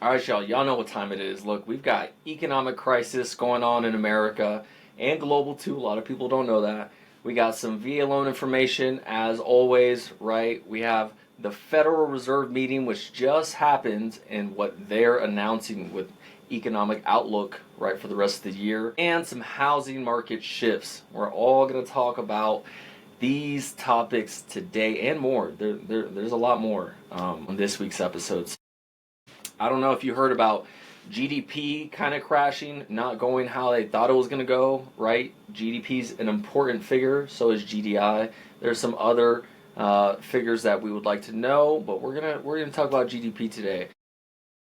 All right, y'all know what time it is. Look, we've got economic crisis going on in America and global too. A lot of people don't know that. We got some VA loan information as always, right? We have the Federal Reserve meeting, which just happened, and what they're announcing with economic outlook, right, for the rest of the year, and some housing market shifts. We're all going to talk about these topics today and more. There's a lot more on this week's episodes. I don't know if you heard about GDP kind of crashing, not going how they thought it was going to go, right? GDP is an important figure, so is GDI. There's some other figures that we would like to know, but we're gonna talk about GDP today.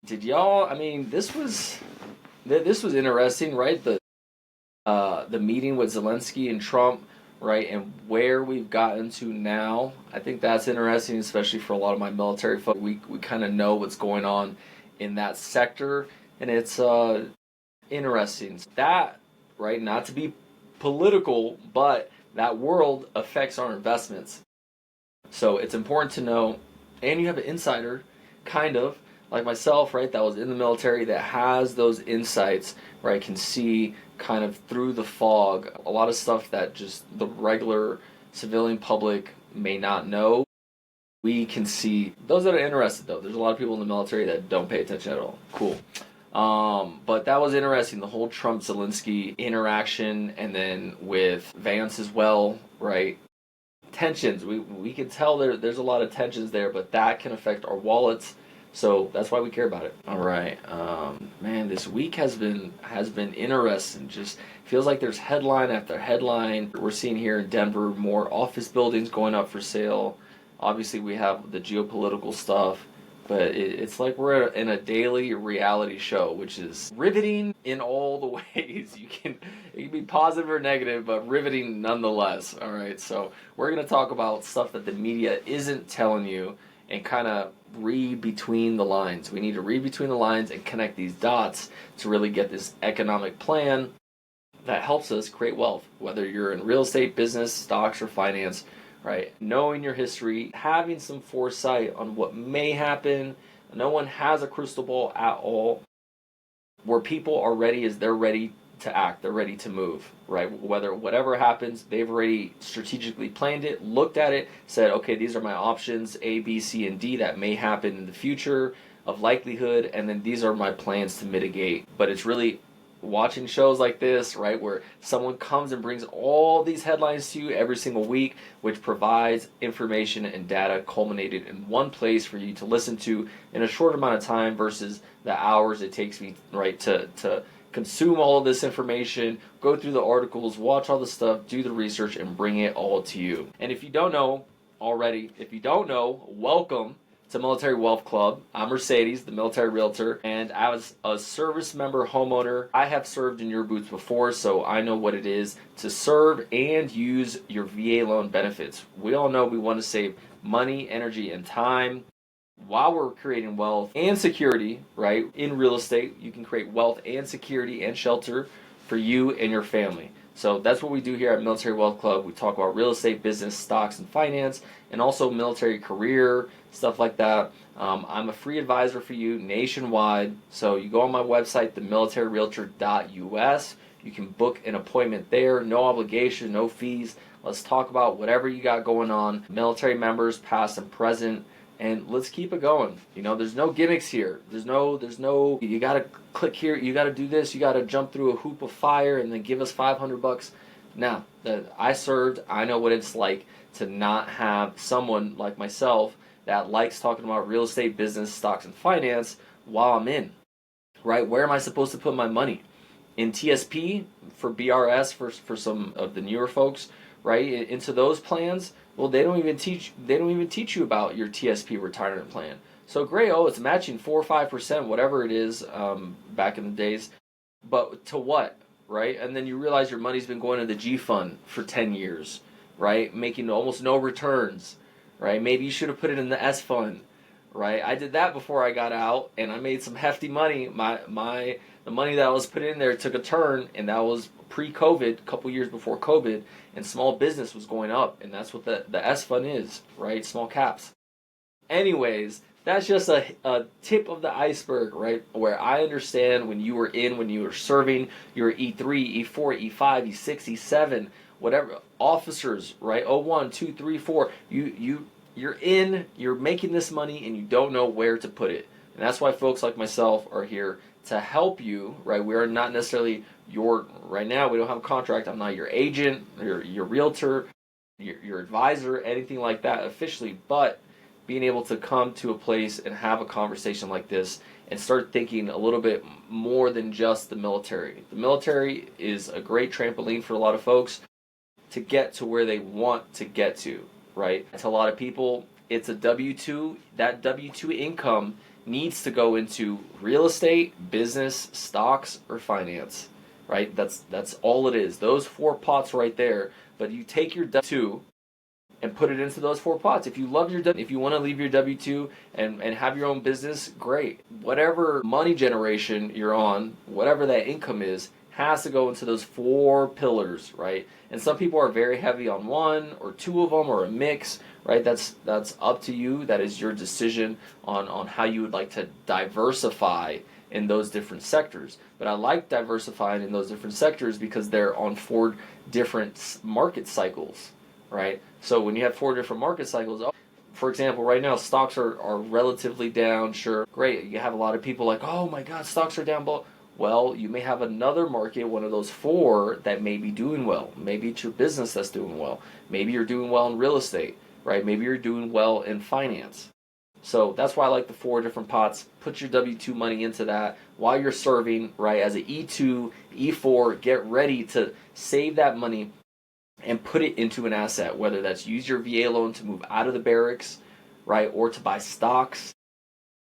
Did y'all? I mean, this was interesting, right? The meeting with Zelensky and Trump, right, and where we've gotten to now. I think that's interesting, especially for a lot of my military folks. We kind of know what's going on in that sector, and it's interesting. That, right, not to be political, but that world affects our investments. So it's important to know, and you have an insider, kind of, like myself, right, that was in the military, that has those insights, right, can see kind of through the fog a lot of stuff that just the regular civilian public may not know. We can see those that are interested, though. There's a lot of people in the military that don't pay attention at all. Cool. But that was interesting, the whole Trump Zelensky interaction, and then with Vance as well, right? Tensions. We can tell there's a lot of tensions there, but that can affect our wallets. So that's why we care about it. All right, man. This week has been interesting. Just feels like there's headline after headline. We're seeing here in Denver more office buildings going up for sale. Obviously, we have the geopolitical stuff, but it's like we're in a daily reality show, which is riveting in all the ways. It can be positive or negative, but riveting nonetheless. All right, so we're gonna talk about stuff that the media isn't telling you, and kind of read between the lines. We need to read between the lines and connect these dots to really get this economic plan that helps us create wealth, whether you're in real estate, business, stocks, or finance, right? Knowing your history, having some foresight on what may happen. No one has a crystal ball at all. Where people are ready is they're ready to act, they're ready to move, right? Whatever happens, they've already strategically planned it, looked at it, said, okay, these are my options, A, B, C, and D that may happen in the future of likelihood, and then these are my plans to mitigate. But it's really watching shows like this, right, where someone comes and brings all these headlines to you every single week, which provides information and data culminated in one place for you to listen to in a short amount of time versus the hours it takes me, right, to consume all of this information, go through the articles, watch all the stuff, do the research, and bring it all to you. And if you don't know already, welcome to Military Wealth Club. I'm Mercedes, the Military Realtor, and as a service member homeowner, I have served in your boots before, so I know what it is to serve and use your VA loan benefits. We all know we want to save money, energy, and time while we're creating wealth and security, right? In real estate, you can create wealth and security and shelter for you and your family. So that's what we do here at Military Wealth Club. We talk about real estate, business, stocks, and finance, and also military career, stuff like that. I'm a free advisor for you nationwide. So you go on my website, themilitaryrealtor.us. You can book an appointment there, no obligation, no fees. Let's talk about whatever you got going on, military members, past and present. And let's keep it going. There's no gimmicks here. There's no, you gotta click here, you gotta do this, you gotta jump through a hoop of fire and then give us $500. Now, that I served, I know what it's like to not have someone like myself that likes talking about real estate, business, stocks, and finance while I'm in, right? Where am I supposed to put my money? In TSP, for BRS, for some of the newer folks, right? Into those plans. Well, they don't even teach you about your TSP retirement plan. So great, it's matching 4 or 5%, whatever it is, back in the days. But to what, right? And then you realize your money's been going to the G fund for 10 years, right? Making almost no returns, right? Maybe you should have put it in the S fund, right? I did that before I got out, and I made some hefty money. The money that I was put in there took a turn, and that was pre-COVID, a couple years before COVID, and small business was going up, and that's what the S fund is, right? Small caps. Anyways, that's just a tip of the iceberg, right? Where I understand when you were serving, you were E3, E4, E5, E6, E7, whatever officers, right? Oh, 01, 2, 3, 4. You're making this money and you don't know where to put it. And that's why folks like myself are here to help you, right? We are not necessarily right now, we don't have a contract. I'm not your agent, your realtor, your advisor, anything like that officially, but being able to come to a place and have a conversation like this and start thinking a little bit more than just the military. The military is a great trampoline for a lot of folks to get to where they want to get to, right? To a lot of people, it's a W 2. That W 2 income needs to go into real estate, business, stocks, or finance, right? That's all it is. Those four pots right there. But you take your W 2 and put it into those four pots. If you love if you want to leave your W-2 and have your own business, great. Whatever money generation you're on, whatever that income is, has to go into those four pillars, right? And some people are very heavy on one or two of them or a mix, right? That's up to you. That is your decision on how you would like to diversify in those different sectors. But I like diversifying in those different sectors because they're on four different market cycles, right? So when you have four different market cycles, for example, right now stocks are relatively down, sure, great. You have a lot of people like, oh my God, stocks are down. Well, you may have another market, one of those four, that may be doing well. Maybe it's your business that's doing well. Maybe you're doing well in real estate, right? Maybe you're doing well in finance. So that's why I like the four different pots. Put your W-2 money into that while you're serving, right? As an E2, E4, get ready to save that money and put it into an asset, whether that's use your VA loan to move out of the barracks, right, or to buy stocks.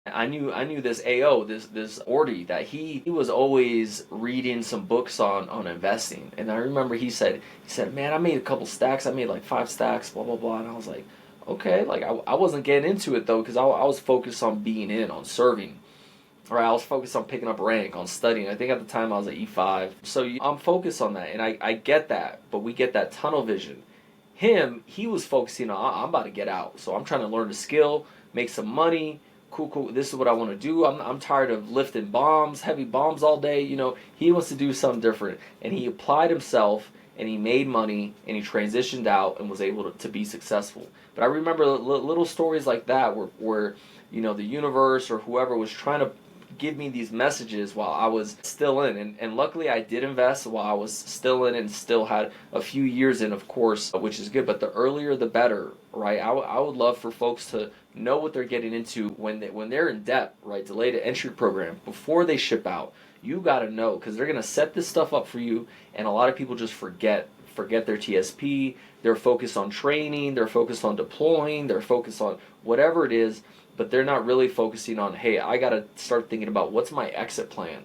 I knew this AO, this Orty, that he was always reading some books on investing. And I remember he said, man, I made a couple stacks. I made like 5 stacks, blah blah blah. And I was like, okay, like I wasn't getting into it though because I was focused on being in, on serving. Right, I was focused on picking up rank, on studying. I think at the time I was at E5. So I'm focused on that, and I get that, but we get that tunnel vision. He was focusing on, I'm about to get out. So I'm trying to learn a skill, make some money. Cool, cool. This is what I want to do. I'm tired of lifting bombs, heavy bombs all day. He wants to do something different. And he applied himself, and he made money, and he transitioned out and was able to be successful. But I remember little stories like that where the universe or whoever was trying to give me these messages while I was still in. And luckily I did invest while I was still in and still had a few years in, of course, which is good. But the earlier the better, right? I would love for folks to know what they're getting into when they're in debt, right? Delayed entry program before they ship out. You got to know because they're going to set this stuff up for you. And a lot of people just forget their TSP. They're focused on training. They're focused on deploying. They're focused on whatever it is, but they're not really focusing on, hey, I got to start thinking about what's my exit plan,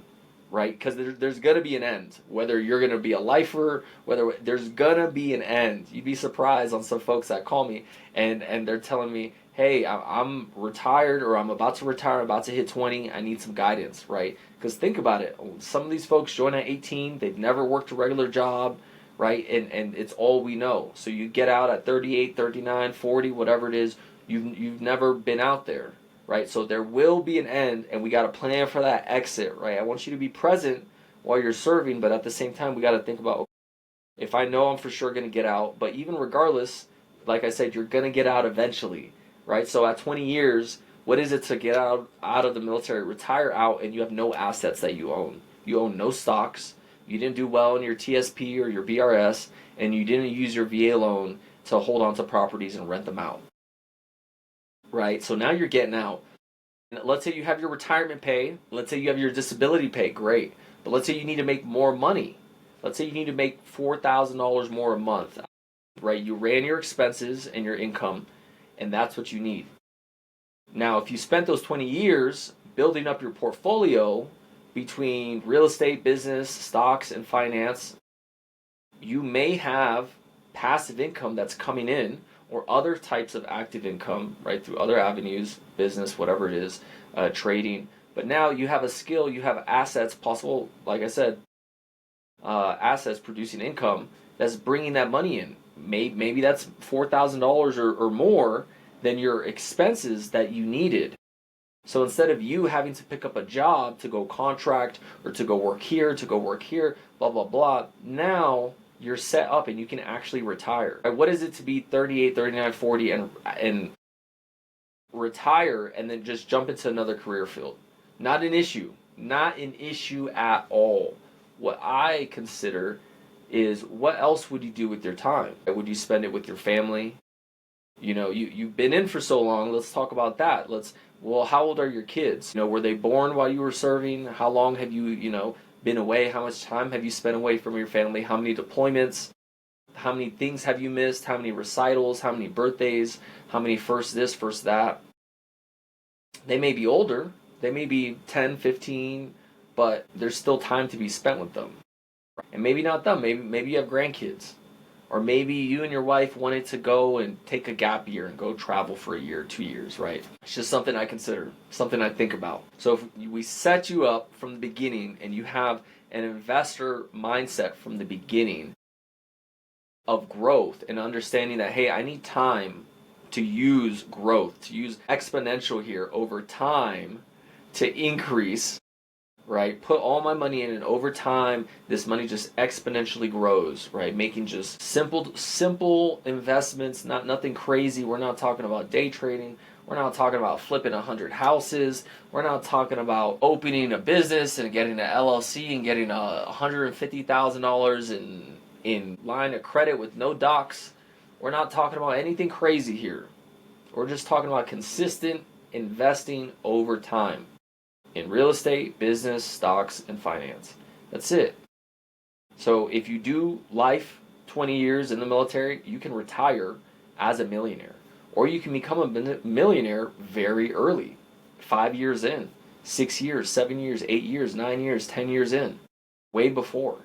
right? Because there's going to be an end. Whether you're going to be a lifer, whether there's going to be an end. You'd be surprised on some folks that call me and they're telling me, hey, I'm retired or I'm about to retire, I'm about to hit 20, I need some guidance, right? Because think about it. Some of these folks join at 18, they've never worked a regular job, right? And it's all we know. So you get out at 38, 39, 40, whatever it is, you've never been out there, right? So there will be an end, and we got to plan for that exit, right? I want you to be present while you're serving, but at the same time, we got to think about, okay, if I know I'm for sure going to get out, but even regardless, like I said, you're going to get out eventually, right? So at 20 years, what is it to get out of the military, retire out, and you have no assets that you own? You own no stocks. You didn't do well in your TSP or your BRS, and you didn't use your VA loan to hold on to properties and rent them out, right? So now you're getting out. Let's say you have your retirement pay. Let's say you have your disability pay. Great. But let's say you need to make more money. Let's say you need to make $4,000 more a month, right? You ran your expenses and your income, and that's what you need. Now, if you spent those 20 years building up your portfolio between real estate, business, stocks, and finance, you may have passive income that's coming in or other types of active income, right, through other avenues, business, whatever it is, trading. But now you have a skill, you have assets, possible, like I said, assets producing income that's bringing that money in. Maybe that's $4,000 or more than your expenses that you needed. So instead of you having to pick up a job to go contract or to go work here, blah, blah, blah, now you're set up and you can actually retire. Right? What is it to be 38, 39, 40 and retire and then just jump into another career field? Not an issue. Not an issue at all. What I consider is, what else would you do with your time? Would you spend it with your family? You've been in for so long. Let's talk about that. Well, how old are your kids? Were they born while you were serving? How long have you been away? How much time have you spent away from your family? How many deployments? How many things have you missed? How many recitals? How many birthdays? How many first this, first that? They may be older. They may be 10, 15, but there's still time to be spent with them. And maybe not them. Maybe you have grandkids. Or maybe you and your wife wanted to go and take a gap year and go travel for a year, 2 years, right? It's just something I consider, something I think about. So if we set you up from the beginning and you have an investor mindset from the beginning of growth and understanding that, hey, I need time to use growth, to use exponential here over time to increase, right? Put all my money in, and over time, this money just exponentially grows, right? Making just simple investments, nothing crazy. We're not talking about day trading. We're not talking about flipping 100 houses. We're not talking about opening a business and getting an LLC and getting $150,000 in line of credit with no docs. We're not talking about anything crazy here. We're just talking about consistent investing over time in real estate, business, stocks, and finance. That's it. So if you do life 20 years in the military, you can retire as a millionaire. Or you can become a millionaire very early, 5 years in, 6 years, 7 years, 8 years, 9 years, 10 years in, way before.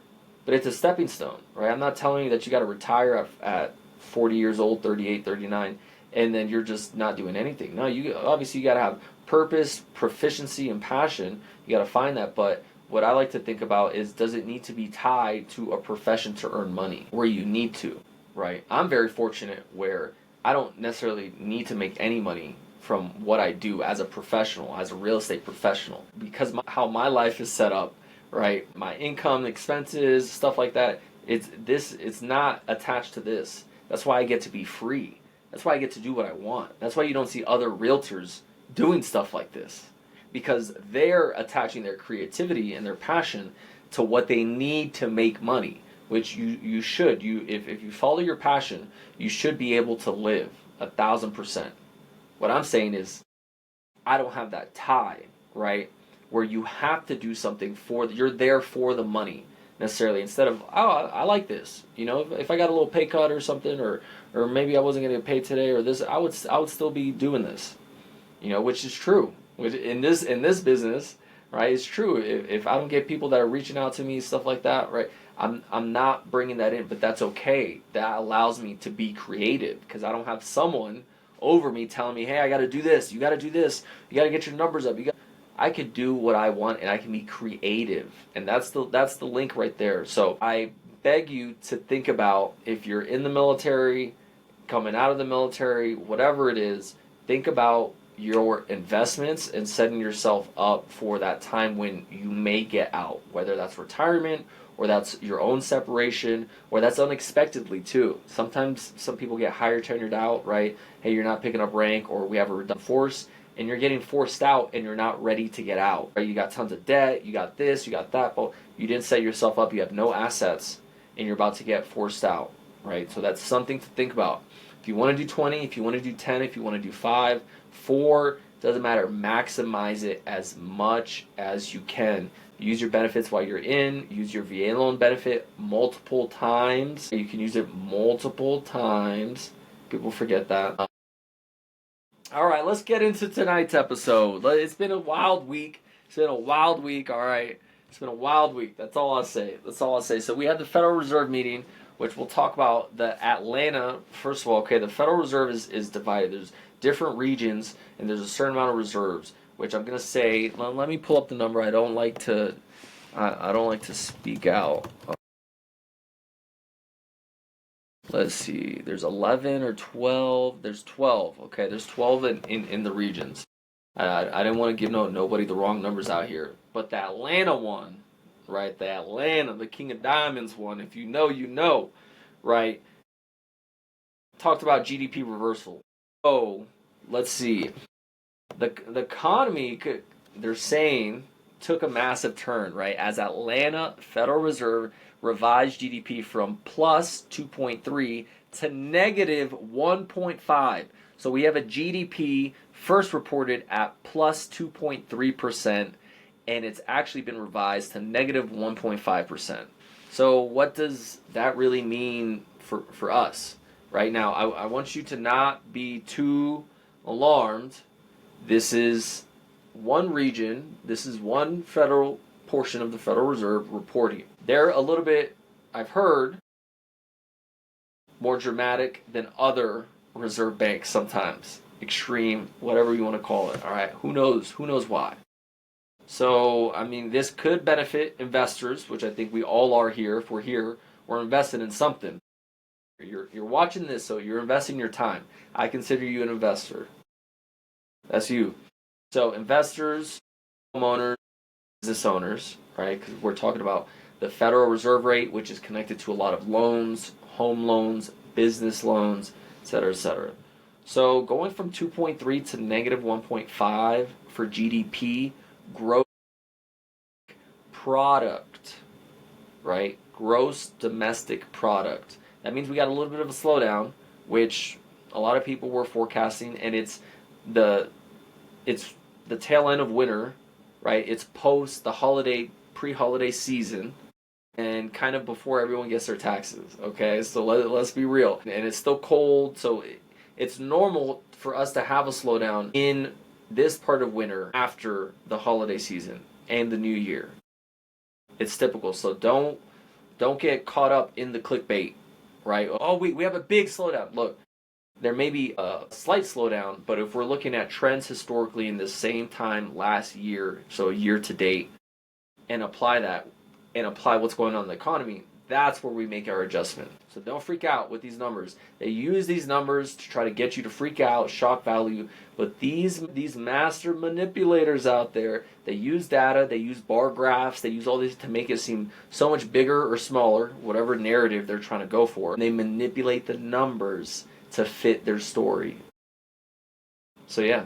But it's a stepping stone, right? I'm not telling you that you got to retire at 40 years old, 38, 39, and then you're just not doing anything. No, you got to have purpose, proficiency, and passion. You got to find that. But what I like to think about is, does it need to be tied to a profession to earn money where you need to, right? I'm very fortunate where I don't necessarily need to make any money from what I do as a professional, as a real estate professional, because how my life is set up, right? My income, expenses, stuff like that, it's not attached to this. That's why I get to be free. That's why I get to do what I want. That's why you don't see other realtors doing stuff like this, because they're attaching their creativity and their passion to what they need to make money, which you should. If you follow your passion, you should be able to live 1,000%. What I'm saying is, I don't have that tie, right? Where you have to do something you're there for the money necessarily, instead of, oh, I like this. If I got a little pay cut or something, or maybe I wasn't going to get paid today, or this, I would still be doing this. Which is true. In this business, right? It's true. If I don't get people that are reaching out to me, stuff like that, right? I'm not bringing that in, but that's okay. That allows me to be creative, because I don't have someone over me telling me, hey, I got to do this. You got to do this. You got to get your numbers up. I could do what I want, and I can be creative, and that's the link right there. So I beg you to think about, if you're in the military, coming out of the military, whatever it is, think about your investments and setting yourself up for that time when you may get out, whether that's retirement, or that's your own separation, or that's unexpectedly too. Sometimes some people get higher tenured out, right? Hey, you're not picking up rank, or we have a redundant force, and you're getting forced out and you're not ready to get out. Right? You got tons of debt, you got this, you got that, but you didn't set yourself up, you have no assets, and you're about to get forced out, right? So that's something to think about. If you want to do 20, if you want to do 10, if you want to do 5, 4, doesn't matter. Maximize it as much as you can. Use your benefits while you're in. Use your VA loan benefit multiple times. You can use it multiple times. People forget that. All right, let's get into tonight's episode. It's been a wild week. All right. It's been a wild week. That's all I'll say. So we had the Federal Reserve meeting, which we'll talk about. The Atlanta, first of all, okay, the Federal Reserve is divided. There's different regions, and there's a certain amount of reserves, which I'm going to say, let me pull up the number. I don't like to speak out. Let's see, there's 11 or 12. There's 12, okay? There's 12 in the regions. I didn't want to give nobody the wrong numbers out here, but the Atlanta one, right? The Atlanta, the King of Diamonds one. If you know, you know, right? Talked about GDP reversal. Oh, let's see. The economy could, they're saying, took a massive turn, right? As Atlanta Federal Reserve revised GDP from plus 2.3 to negative 1.5. So we have a GDP first reported at plus 2.3%, and it's actually been revised to negative 1.5%. So what does that really mean for us? Right now, I want you to not be too alarmed. This is one region, this is one federal portion of the Federal Reserve reporting. They're a little bit, I've heard, more dramatic than other reserve banks sometimes. Extreme, whatever you want to call it. All right, who knows? Who knows why? So, I mean, this could benefit investors, which I think we all are here. If we're here, we're invested in something. You're watching this, so you're investing your time. I consider you an investor. That's you. So, investors, homeowners, business owners, right? Because we're talking about the Federal Reserve rate, which is connected to a lot of loans, home loans, business loans, et cetera, et cetera. So going from 2.3 to negative 1.5 for GDP, gross product, right? Gross domestic product. That means we got a little bit of a slowdown, which a lot of people were forecasting, and the it's the tail end of winter, right? It's post the pre-holiday season, and kind of before everyone gets their taxes. Okay, so let's be real, and it's still cold, so it's normal for us to have a slowdown in this part of winter after the holiday season and the new year. It's typical, so don't get caught up in the clickbait, right? Oh, we have a big slowdown. Look, there may be a slight slowdown, but if we're looking at trends historically in the same time last year, so year to date, and apply what's going on in the economy, that's where we make our adjustment. So don't freak out with these numbers. They use these numbers to try to get you to freak out, shock value, but these master manipulators out there, they use data, they use bar graphs, they use all these to make it seem so much bigger or smaller, whatever narrative they're trying to go for. And they manipulate the numbers to fit their story. So yeah,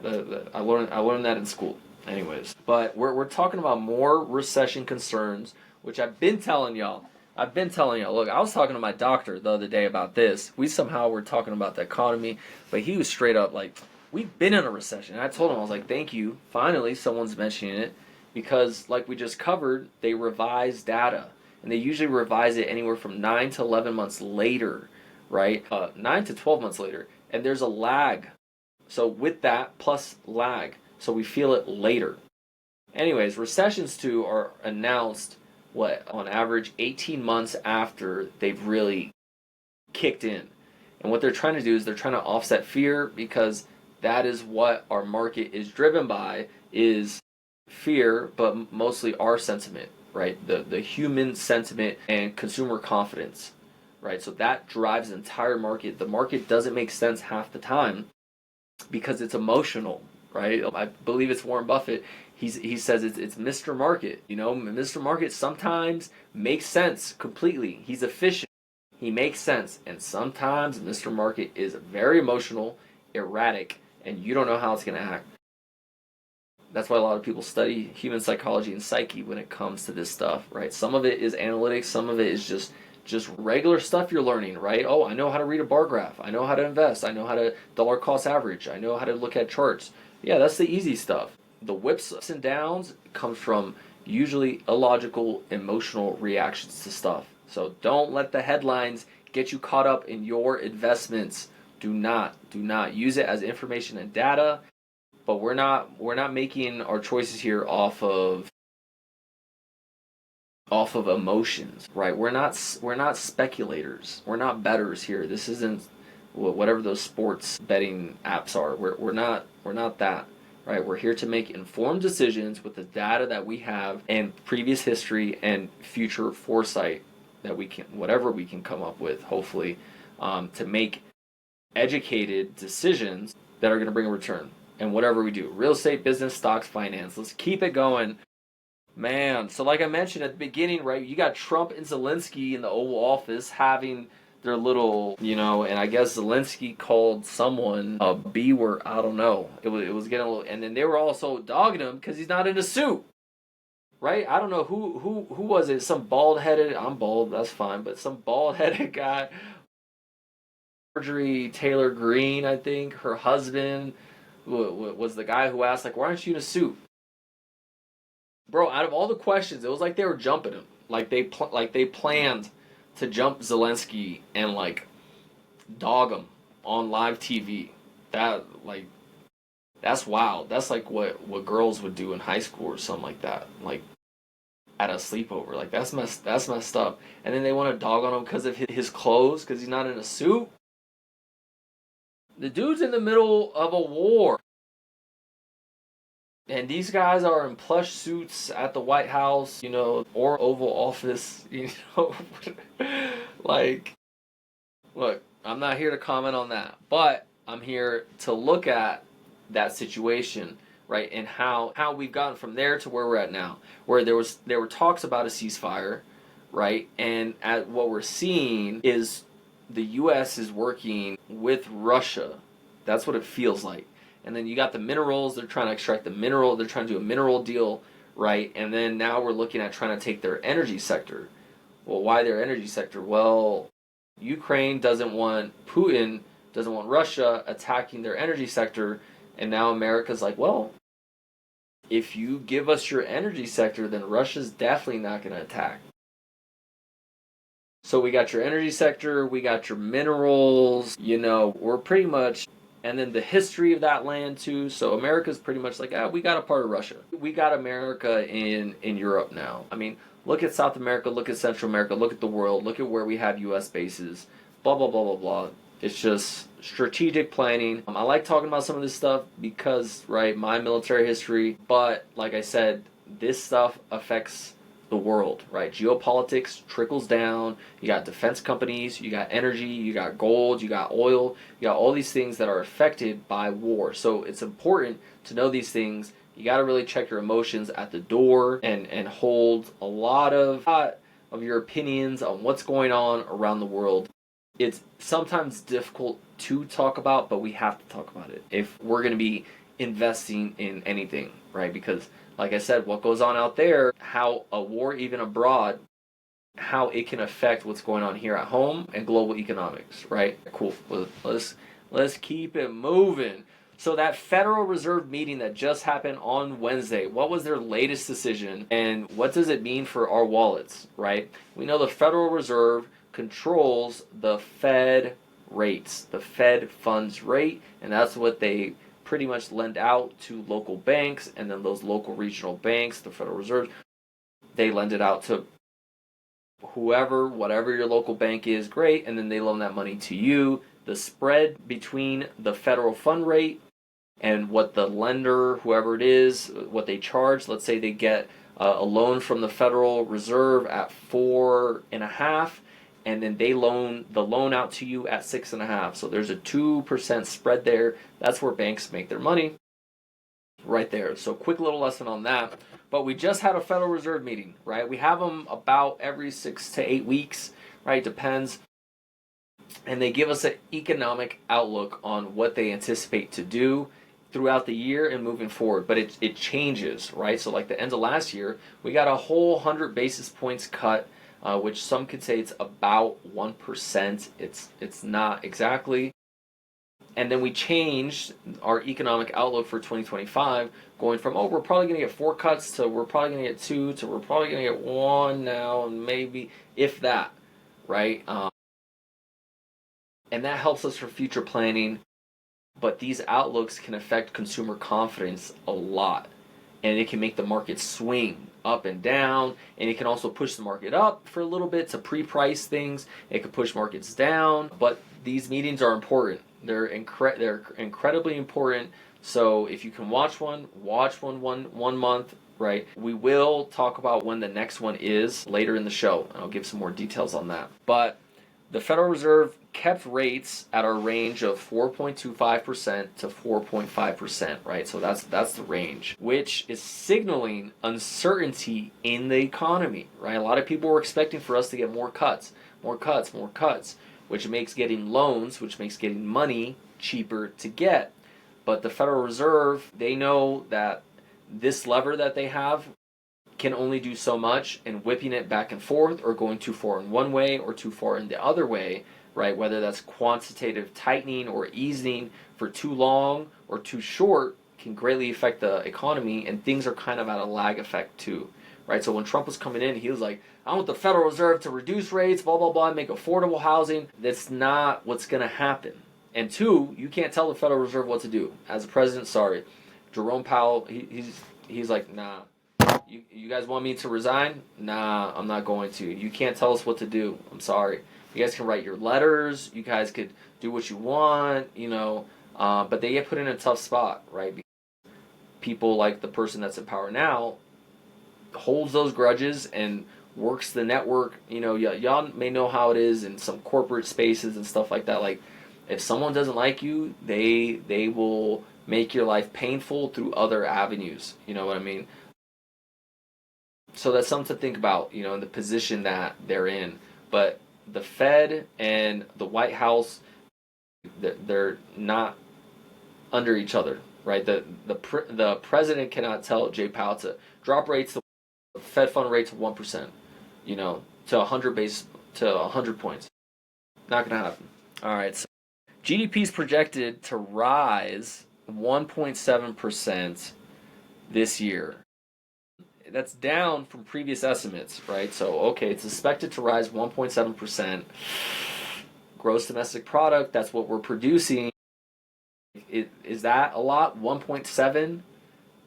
I learned that in school. Anyways, but we're talking about more recession concerns, which I've been telling y'all. Look, I was talking to my doctor the other day about this. We somehow were talking about the economy, but he was straight up like, we've been in a recession. And I told him, I was like, thank you. Finally, someone's mentioning it, because like we just covered, they revise data, and they usually revise it anywhere from 9 to 11 months later, right? 9 to 12 months later, and there's a lag. So with that plus lag, so we feel it later. Anyways, recessions too are announced, what, on average 18 months after they've really kicked in. And what they're trying to do is they're trying to offset fear, because that is what our market is driven by, is fear, but mostly our sentiment, right? The human sentiment and consumer confidence, right? So that drives the entire market. The market doesn't make sense half the time because it's emotional, right? I believe it's Warren Buffett. He says it's Mr. Market. You know, Mr. Market sometimes makes sense completely. He's efficient. He makes sense. And sometimes Mr. Market is very emotional, erratic, and you don't know how it's going to act. That's why a lot of people study human psychology and psyche when it comes to this stuff, right? Some of it is analytics, some of it is just regular stuff you're learning, right? Oh, I know how to read a bar graph. I know how to invest. I know how to dollar cost average. I know how to look at charts. Yeah, that's the easy stuff. The whips ups and downs comes from usually illogical emotional reactions to stuff. So don't let the headlines get you caught up in your investments. Do not use it as information and data. But we're not making our choices here off of emotions, right? We're not speculators. We're not bettors here. This isn't whatever those sports betting apps are. We're not that, right? We're here to make informed decisions with the data that we have and previous history and future foresight that we can, whatever we can come up with, hopefully, to make educated decisions that are going to bring a return. and whatever we do. Real estate, business, stocks, finance. Let's keep it going. Man, so like I mentioned at the beginning, right, you got Trump and Zelensky in the Oval Office having their little, and I guess Zelensky called someone a B word. I don't know. It was getting a little, and then they were also dogging him because he's not in a suit, right? I don't know who was it? Some bald headed. I'm bald, that's fine, but some bald headed guy. Marjorie Taylor Greene, I think, her husband was the guy who asked, like, why aren't you in a suit? Bro, out of all the questions, it was like they were jumping him. Like they planned to jump Zelensky and like dog him on live TV. That like that's wild. That's like what girls would do in high school or something like that. Like at a sleepover. Like that's messed up. And then they want to dog on him because of his clothes because he's not in a suit. The dude's in the middle of a war. And these guys are in plush suits at the White House, or Oval Office. Like, look, I'm not here to comment on that, but I'm here to look at that situation, right, and how we've gotten from there to where we're at now, where there were talks about a ceasefire, right, and at what we're seeing is the U.S. is working with Russia. That's what it feels like. And then you got the minerals. They're trying to extract the mineral. They're trying to do a mineral deal, right? And then now we're looking at trying to take their energy sector. Well, why their energy sector? Well, Ukraine doesn't want Putin, doesn't want Russia attacking their energy sector. And now America's like, well, if you give us your energy sector, then Russia's definitely not going to attack. So we got your energy sector, we got your minerals, we're pretty much, and then the history of that land too. So America's pretty much like, we got a part of Russia. We got America in Europe now. I mean, look at South America, look at Central America, look at the world, look at where we have U.S. bases, blah, blah, blah, blah, blah. It's just strategic planning. I like talking about some of this stuff because, right, my military history, but like I said, this stuff affects the world, right? Geopolitics trickles down. You got defense companies, you got energy, you got gold, you got oil, you got all these things that are affected by war. So it's important to know these things. You got to really check your emotions at the door and hold a lot of your opinions on what's going on around the world. It's sometimes difficult to talk about, but we have to talk about it if we're going to be investing in anything, right? Because like I said, what goes on out there, how a war even abroad, how it can affect what's going on here at home and global economics, right? Cool. Let's keep it moving. So that Federal Reserve meeting that just happened on Wednesday, what was their latest decision and what does it mean for our wallets, right? We know the Federal Reserve controls the Fed rates, the Fed funds rate, and that's what they pretty much lend out to local banks, and then those local regional banks, the Federal Reserve, they lend it out to whoever, whatever your local bank is, great, and then they loan that money to you. The spread between the federal fund rate and what the lender, whoever it is, what they charge, let's say they get a loan from the Federal Reserve at 4.5%, and then they loan the loan out to you at 6.5%. So there's a 2% spread there. That's where banks make their money, right there. So quick little lesson on that. But we just had a Federal Reserve meeting, right? We have them about every 6 to 8 weeks, right? Depends. And they give us an economic outlook on what they anticipate to do throughout the year and moving forward. But it changes, right? So like the end of last year, we got a whole 100 basis points cut, which some could say it's about 1%. It's not exactly. And then we changed our economic outlook for 2025, going from, we're probably going to get 4 cuts to we're probably going to get 2 to we're probably going to get 1 now, and maybe, if that, right? And that helps us for future planning. But these outlooks can affect consumer confidence a lot. And it can make the market swing up and down, and it can also push the market up for a little bit to pre-price things. It could push markets down, but these meetings are important. They're incredibly important. So if you can watch one one month, right? We will talk about when the next one is later in the show, and I'll give some more details on that. But The Federal Reserve kept rates at our range of 4.25% to 4.5%, right? So that's the range, which is signaling uncertainty in the economy, right? A lot of people were expecting for us to get more cuts, more cuts, more cuts, which makes getting loans, which makes getting money cheaper to get. But the Federal Reserve, they know that this lever that they have can only do so much, and whipping it back and forth or going too far in one way or too far in the other way, right? Whether that's quantitative tightening or easing for too long or too short can greatly affect the economy, and things are kind of at a lag effect too, right? So when Trump was coming in, he was like, I want the Federal Reserve to reduce rates, blah, blah, blah, make affordable housing. That's not what's going to happen. And two, you can't tell the Federal Reserve what to do. As a president, sorry. Jerome Powell, he's like, nah. You guys want me to resign? Nah, I'm not going to. You can't tell us what to do. I'm sorry. You guys can write your letters. You guys could do what you want, but they get put in a tough spot, right? Because people like the person that's in power now holds those grudges and works the network. Y'all may know how it is in some corporate spaces and stuff like that. Like, if someone doesn't like you, they will make your life painful through other avenues. You know what I mean? So that's something to think about, in the position that they're in. But the Fed and the White House, they're not under each other, right? The president cannot tell Jay Powell to drop rates, the Fed fund rate to 1%, to 100 points. Not going to happen. All right. So GDP is projected to rise 1.7% this year. That's down from previous estimates, right? So, okay, it's expected to rise 1.7%. Gross domestic product, that's what we're producing. Is that a lot? 1.7,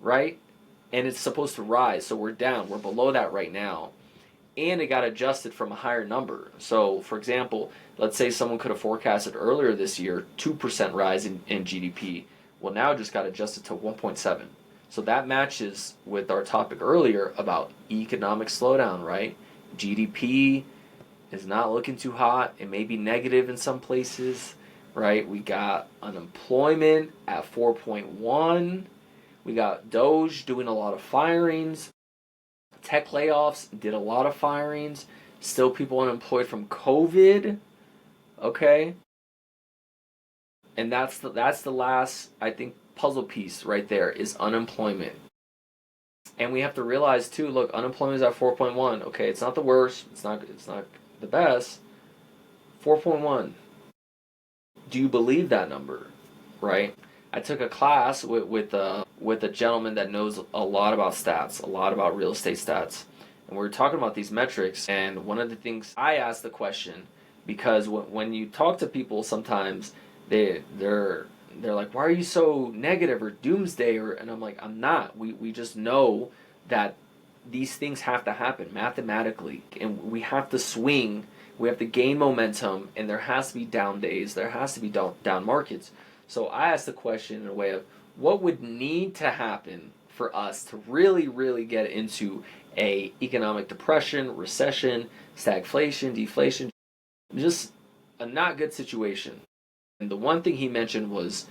right? And it's supposed to rise, so we're down. We're below that right now. And it got adjusted from a higher number. So, for example, let's say someone could have forecasted earlier this year 2% rise in GDP. Well, now it just got adjusted to 1.7. So that matches with our topic earlier about economic slowdown, right? GDP is not looking too hot. It may be negative in some places, right? We got unemployment at 4.1. We got Doge doing a lot of firings. Tech layoffs did a lot of firings. Still people unemployed from COVID. Okay? And that's the last, I think, puzzle piece right there is unemployment. And we have to realize too, look, unemployment is at 4.1. Okay, it's not the worst, it's not the best. 4.1. Do you believe that number? Right? I took a class with a gentleman that knows a lot about stats, a lot about real estate stats. And we were talking about these metrics, and one of the things I asked the question, because when you talk to people sometimes they're like, why are you so negative or doomsday? And I'm like, I'm not. We just know that these things have to happen mathematically, and we have to swing. We have to gain momentum, and there has to be down days. There has to be down markets. So I asked the question in a way of what would need to happen for us to really, really get into a economic depression, recession, stagflation, deflation, just a not good situation. And the one thing he mentioned was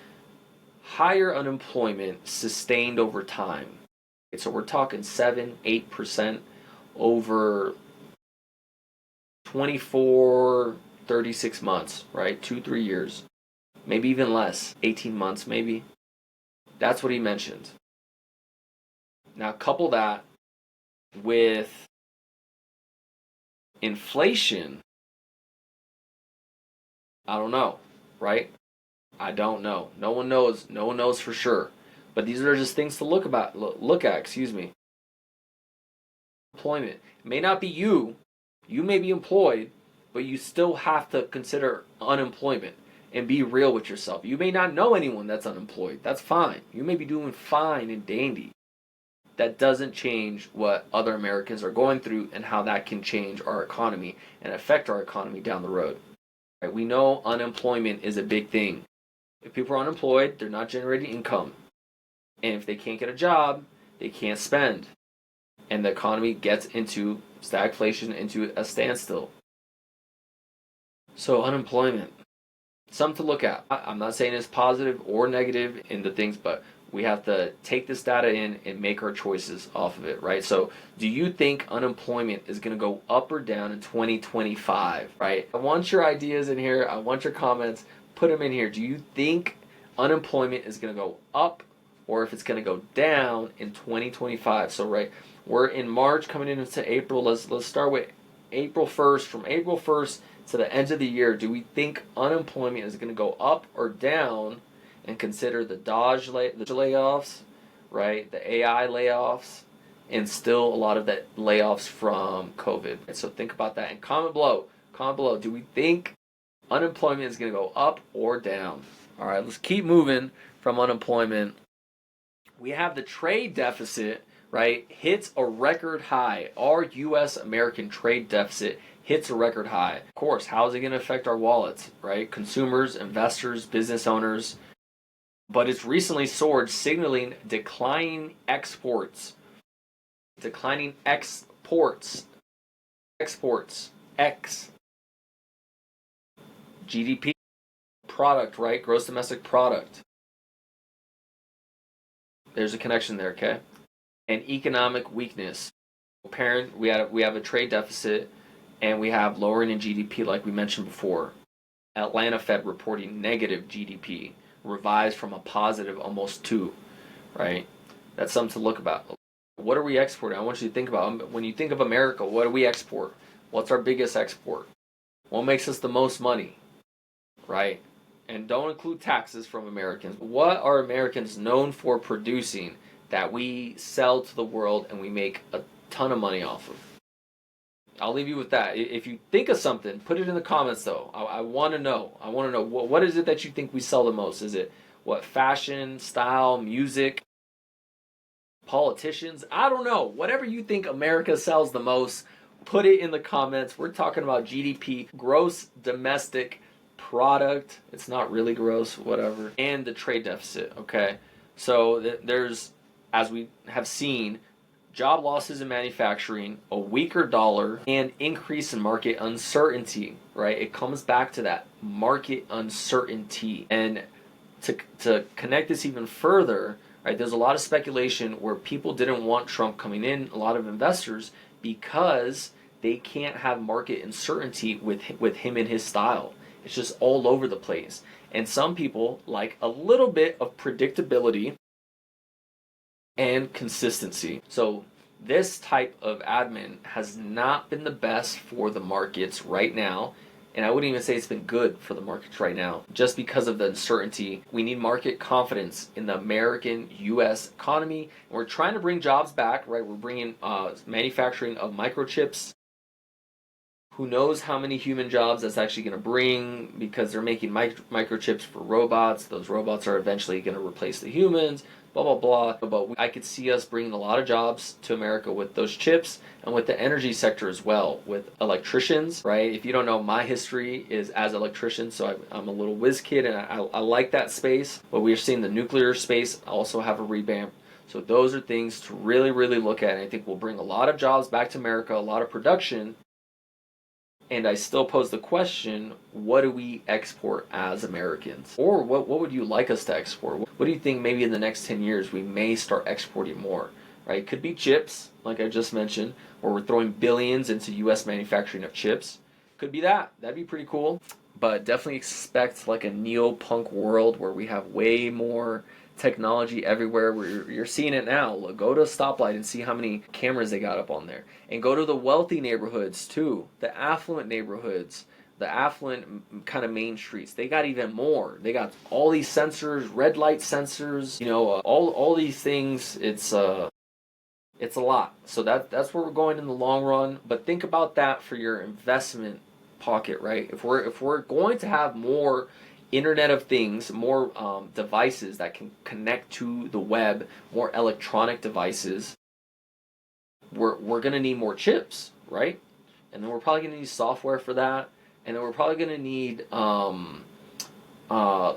higher unemployment sustained over time. So we're talking 7-8% over 24, 36 months, right? 2-3 years, maybe even less, 18 months maybe. That's what he mentioned. Now couple that with inflation. I don't know, right? I don't know. No one knows. No one knows for sure. But these are just things to look at. Excuse me. Employment. It may not be you. You may be employed, but you still have to consider unemployment and be real with yourself. You may not know anyone that's unemployed. That's fine. You may be doing fine and dandy. That doesn't change what other Americans are going through and how that can change our economy and affect our economy down the road. Right? We know unemployment is a big thing. If people are unemployed, they're not generating income. And if they can't get a job, they can't spend. And the economy gets into stagflation, into a standstill. So unemployment, something to look at. I'm not saying it's positive or negative in the things, but we have to take this data in and make our choices off of it, right? So, do you think unemployment is going to go up or down in 2025, right? I want your ideas in here. I want your comments. Put them in here. Do you think unemployment is going to go up or if it's going to go down in 2025? So, right, we're in March coming into April. Let's start with April 1st. From April 1st to the end of the year, do we think unemployment is going to go up or down? And consider the the layoffs, right? The AI layoffs, and still a lot of that layoffs from COVID. And so think about that and comment below. Comment below. Do we think unemployment is going to go up or down? All right, let's keep moving from unemployment. We have the trade deficit, right? Hits a record high. Our U.S. American trade deficit hits a record high. Of course, how is it going to affect our wallets, right? Consumers, investors, business owners. But it's recently soared, signaling declining exports. Declining exports. Exports. X. GDP. Product, right? Gross domestic product. There's a connection there, okay? And economic weakness. Apparent, we have a trade deficit, and we have lowering in GDP, like we mentioned before. Atlanta Fed reporting negative GDP, revised from a positive almost 2, right? That's something to look about. What are we exporting? I want you to think about, when you think of America, what do we export? What's our biggest export? What makes us the most money, right? And don't include taxes from Americans. What are Americans known for producing that we sell to the world and we make a ton of money off of? I'll leave you with that. If you think of something, put it in the comments though. I want to know. I want to know what is it that you think we sell the most? Is it what, fashion, style, music, politicians? I don't know. Whatever you think America sells the most, put it in the comments. We're talking about GDP, gross domestic product. It's not really gross, whatever. And the trade deficit, okay? So there's, as we have seen, job losses in manufacturing, a weaker dollar, and increase in market uncertainty, right? It comes back to that market uncertainty. And to connect this even further, right, there's a lot of speculation where people didn't want Trump coming in, a lot of investors, because they can't have market uncertainty with him and his style. It's just all over the place. And some people like a little bit of predictability and consistency. So this type of admin has not been the best for the markets right now. And I wouldn't even say it's been good for the markets right now, just because of the uncertainty. We need market confidence in the American U.S. economy. And we're trying to bring jobs back, right? We're bringing manufacturing of microchips. Who knows how many human jobs that's actually going to bring, because they're making microchips for robots. Those robots are eventually going to replace the humans, blah, blah, blah. But I could see us bringing a lot of jobs to America with those chips and with the energy sector as well, with electricians, right? If you don't know, my history is as an electrician, so I'm a little whiz kid, and I like that space. But we're seeing the nuclear space also have a revamp. So those are things to really, really look at. And I think we'll bring a lot of jobs back to America, a lot of production. And I still pose the question, what do we export as Americans? Or what would you like us to export? What do you think maybe in the next 10 years we may start exporting more, right? Could be chips, like I just mentioned, where we're throwing billions into U.S. manufacturing of chips. Could be that. That'd be pretty cool. But definitely expect like a neo-punk world where we have way more technology everywhere. You're seeing it now. Look, go to a stoplight and see how many cameras they got up on there. And go to the wealthy neighborhoods too, the affluent neighborhoods, the affluent kind of main streets. They got even more. They got all these sensors, red light sensors, all these things. It's a lot. So that's where we're going in the long run. But think about that for your investment pocket, right? If we're going to have more Internet of Things, more devices that can connect to the web, more electronic devices, we're going to need more chips, right? And then we're probably going to need software for that, and then we're probably going to need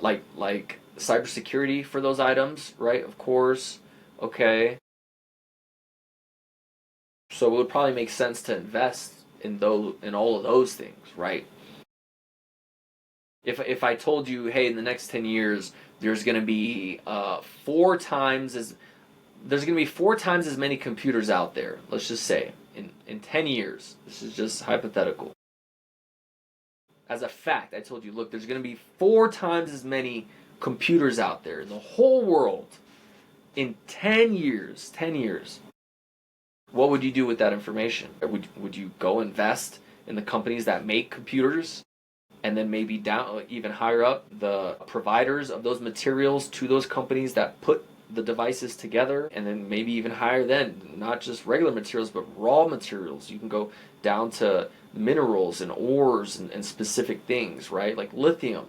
like cybersecurity for those items, right? Of course, okay. So it would probably make sense to invest in all of those things, right? If I told you, hey, in the next 10 years, there's going to be four times as many computers out there. Let's just say in 10 years. This is just hypothetical. As a fact, I told you, look, there's going to be four times as many computers out there in the whole world in 10 years. 10 years. What would you do with that information? Would you go invest in the companies that make computers, and then maybe down even higher up, the providers of those materials to those companies that put the devices together, and then maybe even higher then, not just regular materials but raw materials? You can go down to minerals and ores and specific things, right? Like lithium.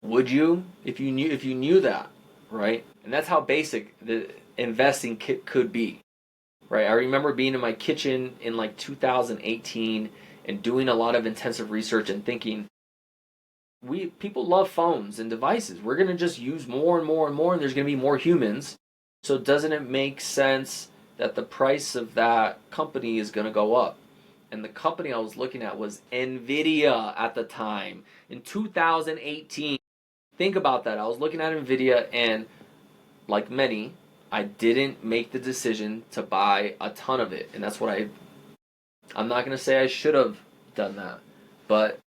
Would you, if you knew that, right? And that's how basic the investing could be, right? I remember being in my kitchen in like 2018 and doing a lot of intensive research and thinking, people love phones and devices. We're going to just use more and more and more, and there's going to be more humans. So doesn't it make sense that the price of that company is going to go up? And the company I was looking at was Nvidia at the time in 2018. Think about that. I was looking at Nvidia, and like many, I didn't make the decision to buy a ton of it. And that's what I'm not going to say I should have done that, but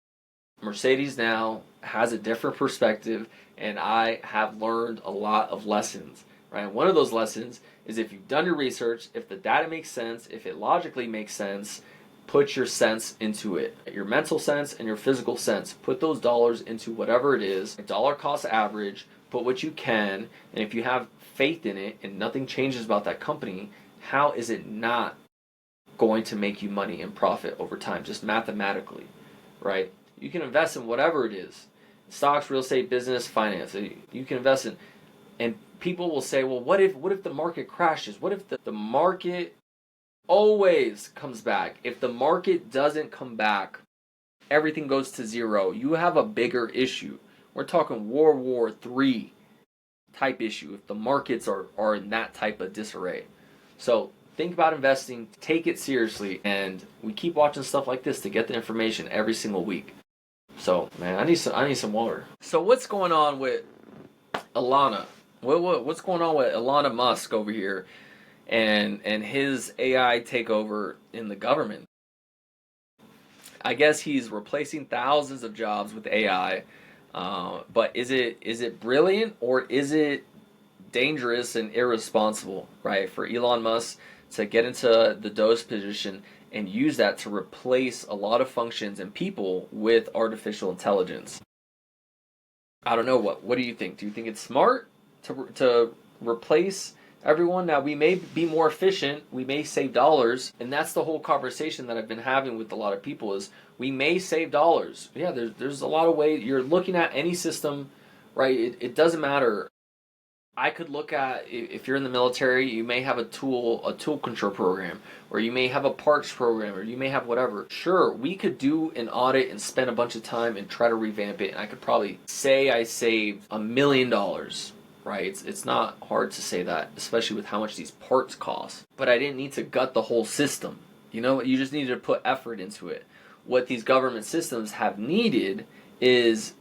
Mercedes now has a different perspective, and I have learned a lot of lessons, right? And one of those lessons is, if you've done your research, if the data makes sense, if it logically makes sense, put your sense into it. Your mental sense and your physical sense. Put those dollars into whatever it is. Dollar cost average. Put what you can. And if you have faith in it and nothing changes about that company, how is it not going to make you money and profit over time, just mathematically, right? You can invest in whatever it is. Stocks, real estate, business, finance. You can invest in, and people will say, well, what if the market crashes? What if the market always comes back? If the market doesn't come back, everything goes to zero. You have a bigger issue. We're talking World War III type issue if the markets are in that type of disarray. So think about investing, take it seriously, and we keep watching stuff like this to get the information every single week. So, man, I need some water. So what's going on with Alana? What's going on with Elon Musk over here and his AI takeover in the government? I guess he's replacing thousands of jobs with AI, but is it brilliant, or is it dangerous and irresponsible, right, for Elon Musk to get into the DOS position and use that to replace a lot of functions and people with artificial intelligence? I don't know. What do you think? Do you think it's smart to replace everyone? Now, we may be more efficient, we may save dollars, and that's the whole conversation that I've been having with a lot of people is, we may save dollars. Yeah, there's a lot of ways. You're looking at any system, right? It doesn't matter. I could look at, if you're in the military, you may have a tool control program, or you may have a parts program, or you may have whatever. Sure, we could do an audit and spend a bunch of time and try to revamp it, and I could probably say I saved $1 million, right? It's not hard to say that, especially with how much these parts cost. But I didn't need to gut the whole system. You just needed to put effort into it. What these government systems have needed is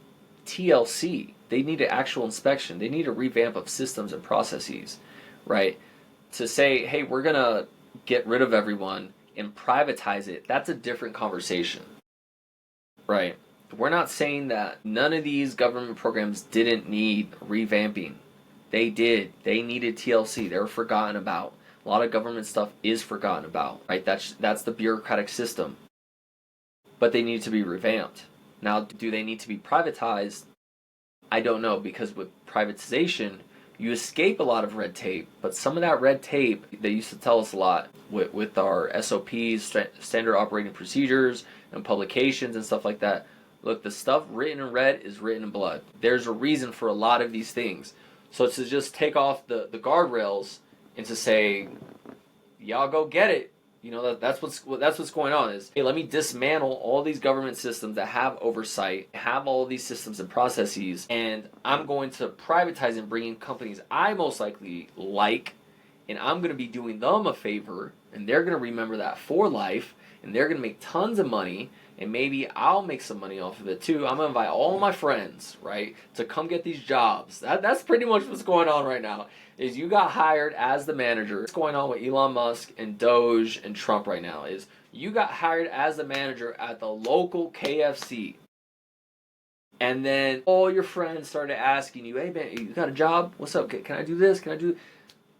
TLC. They need an actual inspection. They need a revamp of systems and processes, right? To say, hey, we're going to get rid of everyone and privatize it, that's a different conversation, right? We're not saying that none of these government programs didn't need revamping. They did. They needed TLC. They were forgotten about. A lot of government stuff is forgotten about, right? That's the bureaucratic system. But they need to be revamped. Now, do they need to be privatized? I don't know, because with privatization, you escape a lot of red tape, but some of that red tape, they used to tell us a lot with our SOPs, standard operating procedures, and publications and stuff like that. Look, the stuff written in red is written in blood. There's a reason for a lot of these things. So to just take off the guardrails and to say, y'all go get it, that's what's going on is, hey, let me dismantle all these government systems that have oversight, have all of these systems and processes, and I'm going to privatize and bring in companies I most likely like, and I'm going to be doing them a favor and they're going to remember that for life, and they're going to make tons of money, and maybe I'll make some money off of it too. I'm going to invite all my friends, right, to come get these jobs. That's pretty much what's going on right now, is you got hired as the manager. What's going on with Elon Musk and Doge and Trump right now is you got hired as the manager at the local KFC. And then all your friends started asking you, hey man, you got a job? What's up? Can I do this? Can I do...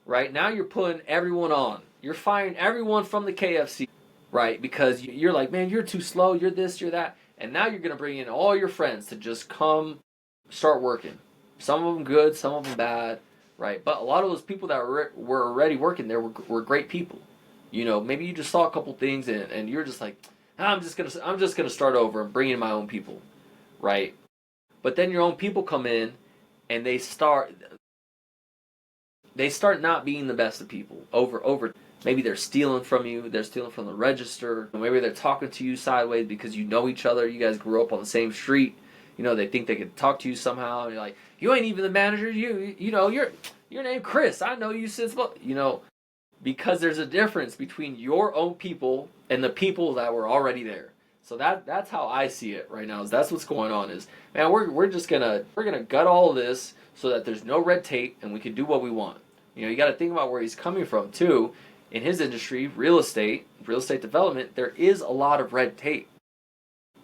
Right? Now you're putting everyone on. You're firing everyone from the KFC, right? Because you're like, man, you're too slow, you're this, you're that. And now you're going to bring in all your friends to just come start working. Some of them good, some of them bad, right? But a lot of those people that were already working there were great people. You know, maybe you just saw a couple things and you're just like, I'm just gonna start over and bring in my own people, right? But then your own people come in and they start not being the best of people over. Maybe they're stealing from you, they're stealing from the register, maybe they're talking to you sideways because you know each other, you guys grew up on the same street, you know, they think they could talk to you somehow, and you're like, you ain't even the manager, you know, your name Chris, I know you since, you know, because there's a difference between your own people and the people that were already there. So that's how I see it right now. Is that's what's going on. Is, man, we're gonna gut all of this so that there's no red tape and we can do what we want. You know, you got to think about where he's coming from too. In his industry, real estate development, there is a lot of red tape.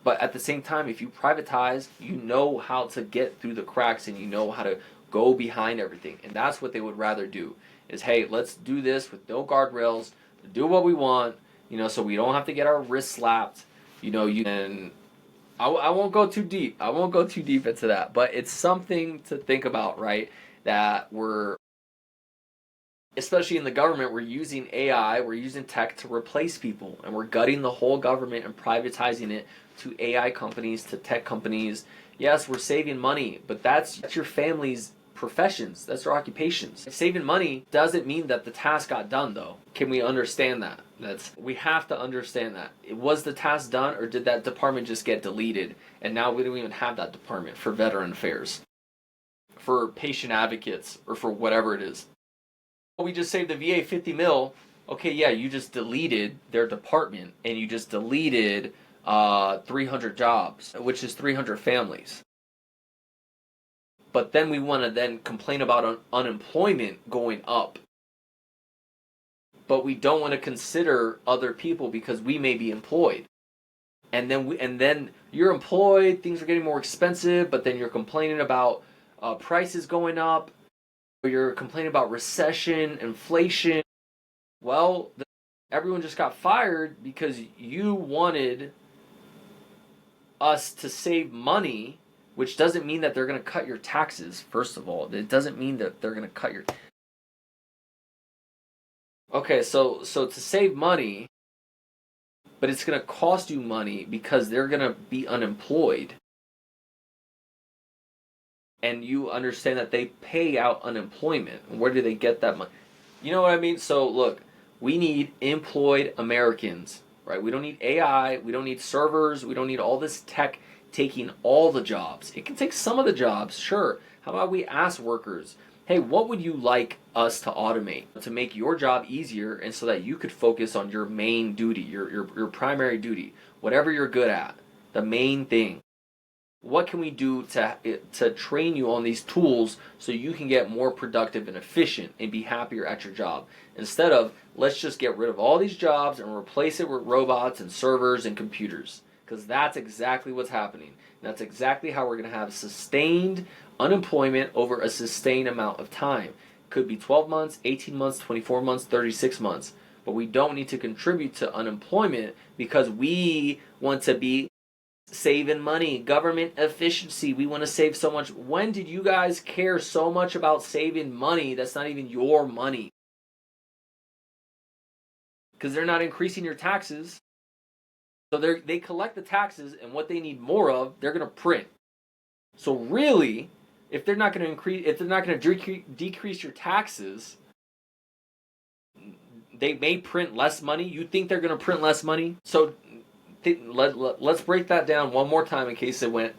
But at the same time, if you privatize, you know how to get through the cracks and you know how to go behind everything. And that's what they would rather do. Is, hey, let's do this with no guardrails, do what we want, you know, so we don't have to get our wrists slapped. You know, I won't go too deep. I won't go too deep into that. But it's something to think about, right? That especially in the government, we're using AI, we're using tech to replace people. And we're gutting the whole government and privatizing it to AI companies, to tech companies. Yes, we're saving money, but that's your family's professions. That's their occupations. Saving money doesn't mean that the task got done, though. Can we understand that? We have to understand that. Was the task done, or did that department just get deleted? And now we don't even have that department for veteran affairs, for patient advocates, or for whatever it is. We just saved the VA 50 mil. Okay, yeah, you just deleted their department, and you just deleted 300 jobs, which is 300 families. But then we want to then complain about unemployment going up. But we don't want to consider other people because we may be employed. And then you're employed, things are getting more expensive, but then you're complaining about prices going up. Or you're complaining about recession, inflation. Well, everyone just got fired because you wanted us to save money, which doesn't mean that they're going to cut your taxes, first of all. It doesn't mean that they're going to cut your... Okay, so to save money, but it's going to cost you money because they're going to be unemployed. And you understand that they pay out unemployment. Where do they get that money? You know what I mean? So look, we need employed Americans, right? We don't need AI, we don't need servers, we don't need all this tech taking all the jobs. It can take some of the jobs, sure. How about we ask workers, hey, what would you like us to automate to make your job easier and so that you could focus on your main duty, your primary duty, whatever you're good at, the main thing. What can we do to train you on these tools so you can get more productive and efficient and be happier at your job? Instead of, let's just get rid of all these jobs and replace it with robots and servers and computers. Because that's exactly what's happening. And that's exactly how we're going to have sustained unemployment over a sustained amount of time. Could be 12 months, 18 months, 24 months, 36 months. But we don't need to contribute to unemployment because we want to be saving money, government efficiency. We want to save so much. When did you guys care so much about saving money that's not even your money? Because they're not increasing your taxes. So they collect the taxes, and what they need more of, they're going to print. So really, if they're not going to decrease your taxes, they may print less money. You think they're going to print less money? So let's break that down one more time in case it went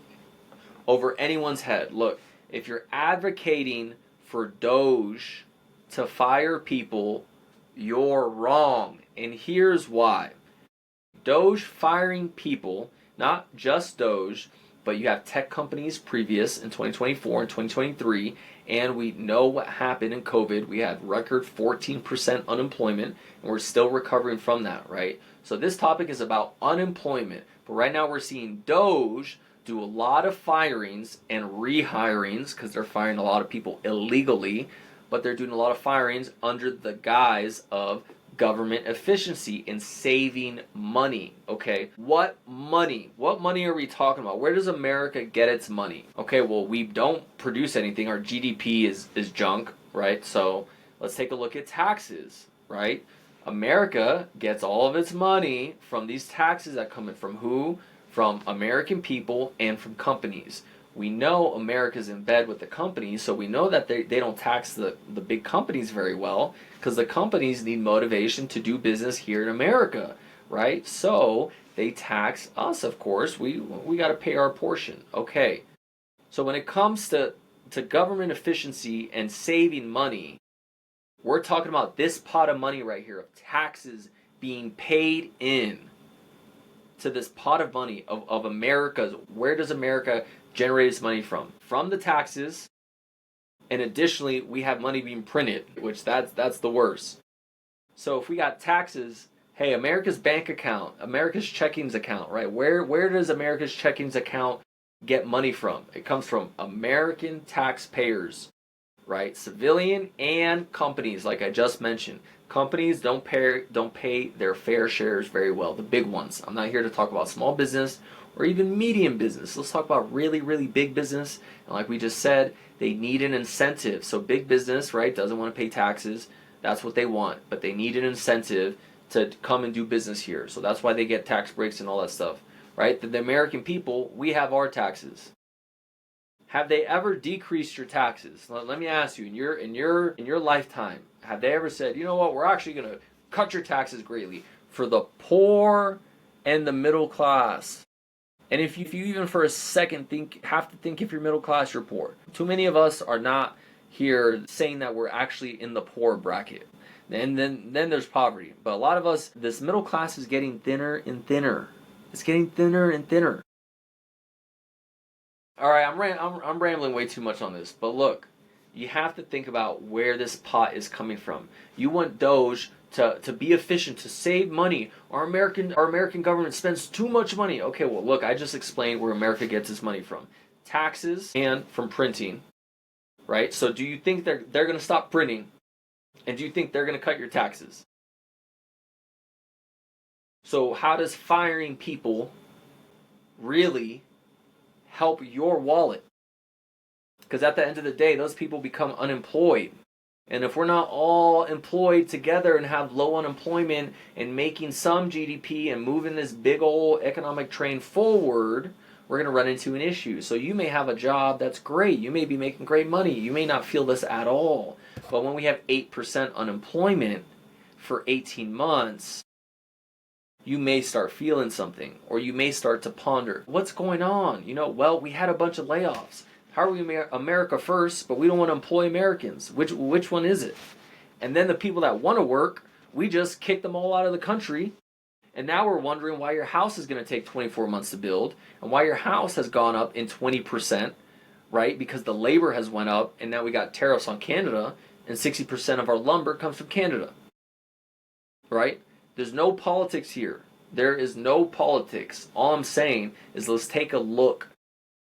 over anyone's head. Look, if you're advocating for Doge to fire people, you're wrong. And here's why. Doge firing people, not just Doge, but you have tech companies previous in 2024 and 2023, and we know what happened in COVID. We had record 14% unemployment, and we're still recovering from that, right? So this topic is about unemployment, but right now we're seeing Doge do a lot of firings and rehirings because they're firing a lot of people illegally, but they're doing a lot of firings under the guise of government efficiency and saving money. Okay, what money? What money are we talking about? Where does America get its money? Okay, well, we don't produce anything. Our GDP is junk, right? So let's take a look at taxes, right? America gets all of its money from these taxes that come in from who? From American people and from companies. We know America's in bed with the companies, so we know that they don't tax the big companies very well because the companies need motivation to do business here in America, right? So they tax us, of course. We got to pay our portion. Okay. So when it comes to government efficiency and saving money, we're talking about this pot of money right here of taxes being paid in to this pot of money of America's. Where does America generate its money from? From the taxes, and additionally we have money being printed, which that's the worst. So if we got taxes, hey, America's bank account, America's checkings account, right? Where does America's checkings account get money from? It comes from American taxpayers, right? Civilian and companies, like I just mentioned. Companies don't pay their fair shares very well, the big ones. I'm not here to talk about small business or even medium business. Let's talk about really, really big business. And like we just said, they need an incentive. So big business, right, doesn't want to pay taxes. That's what they want. But they need an incentive to come and do business here. So that's why they get tax breaks and all that stuff, right? The American people, we have our taxes. Have they ever decreased your taxes? Let me ask you, in your lifetime, have they ever said, you know what, we're actually going to cut your taxes greatly for the poor and the middle class? And if you even for a second have to think if you're middle class, you're poor. Too many of us are not here saying that we're actually in the poor bracket. And then there's poverty. But a lot of us, this middle class is getting thinner and thinner. It's getting thinner and thinner. All right, I'm rambling way too much on this, but look, you have to think about where this pot is coming from. You want Doge to be efficient, to save money. Our American government spends too much money. Okay, well, look, I just explained where America gets its money from. Taxes and from printing, right? So do you think they're going to stop printing? And do you think they're going to cut your taxes? So how does firing people really help your wallet? Because at the end of the day, those people become unemployed. And if we're not all employed together and have low unemployment and making some GDP and moving this big old economic train forward, we're going to run into an issue. So you may have a job that's great. You may be making great money. You may not feel this at all. But when we have 8% unemployment for 18 months, you may start feeling something, or you may start to ponder, what's going on? Well, we had a bunch of layoffs. How are we America first, but we don't want to employ Americans? Which one is it? And then the people that want to work, we just kick them all out of the country. And now we're wondering why your house is going to take 24 months to build, and why your house has gone up in 20%, right? Because the labor has went up, and now we got tariffs on Canada, and 60% of our lumber comes from Canada, right? There's no politics here. There is no politics. All I'm saying is let's take a look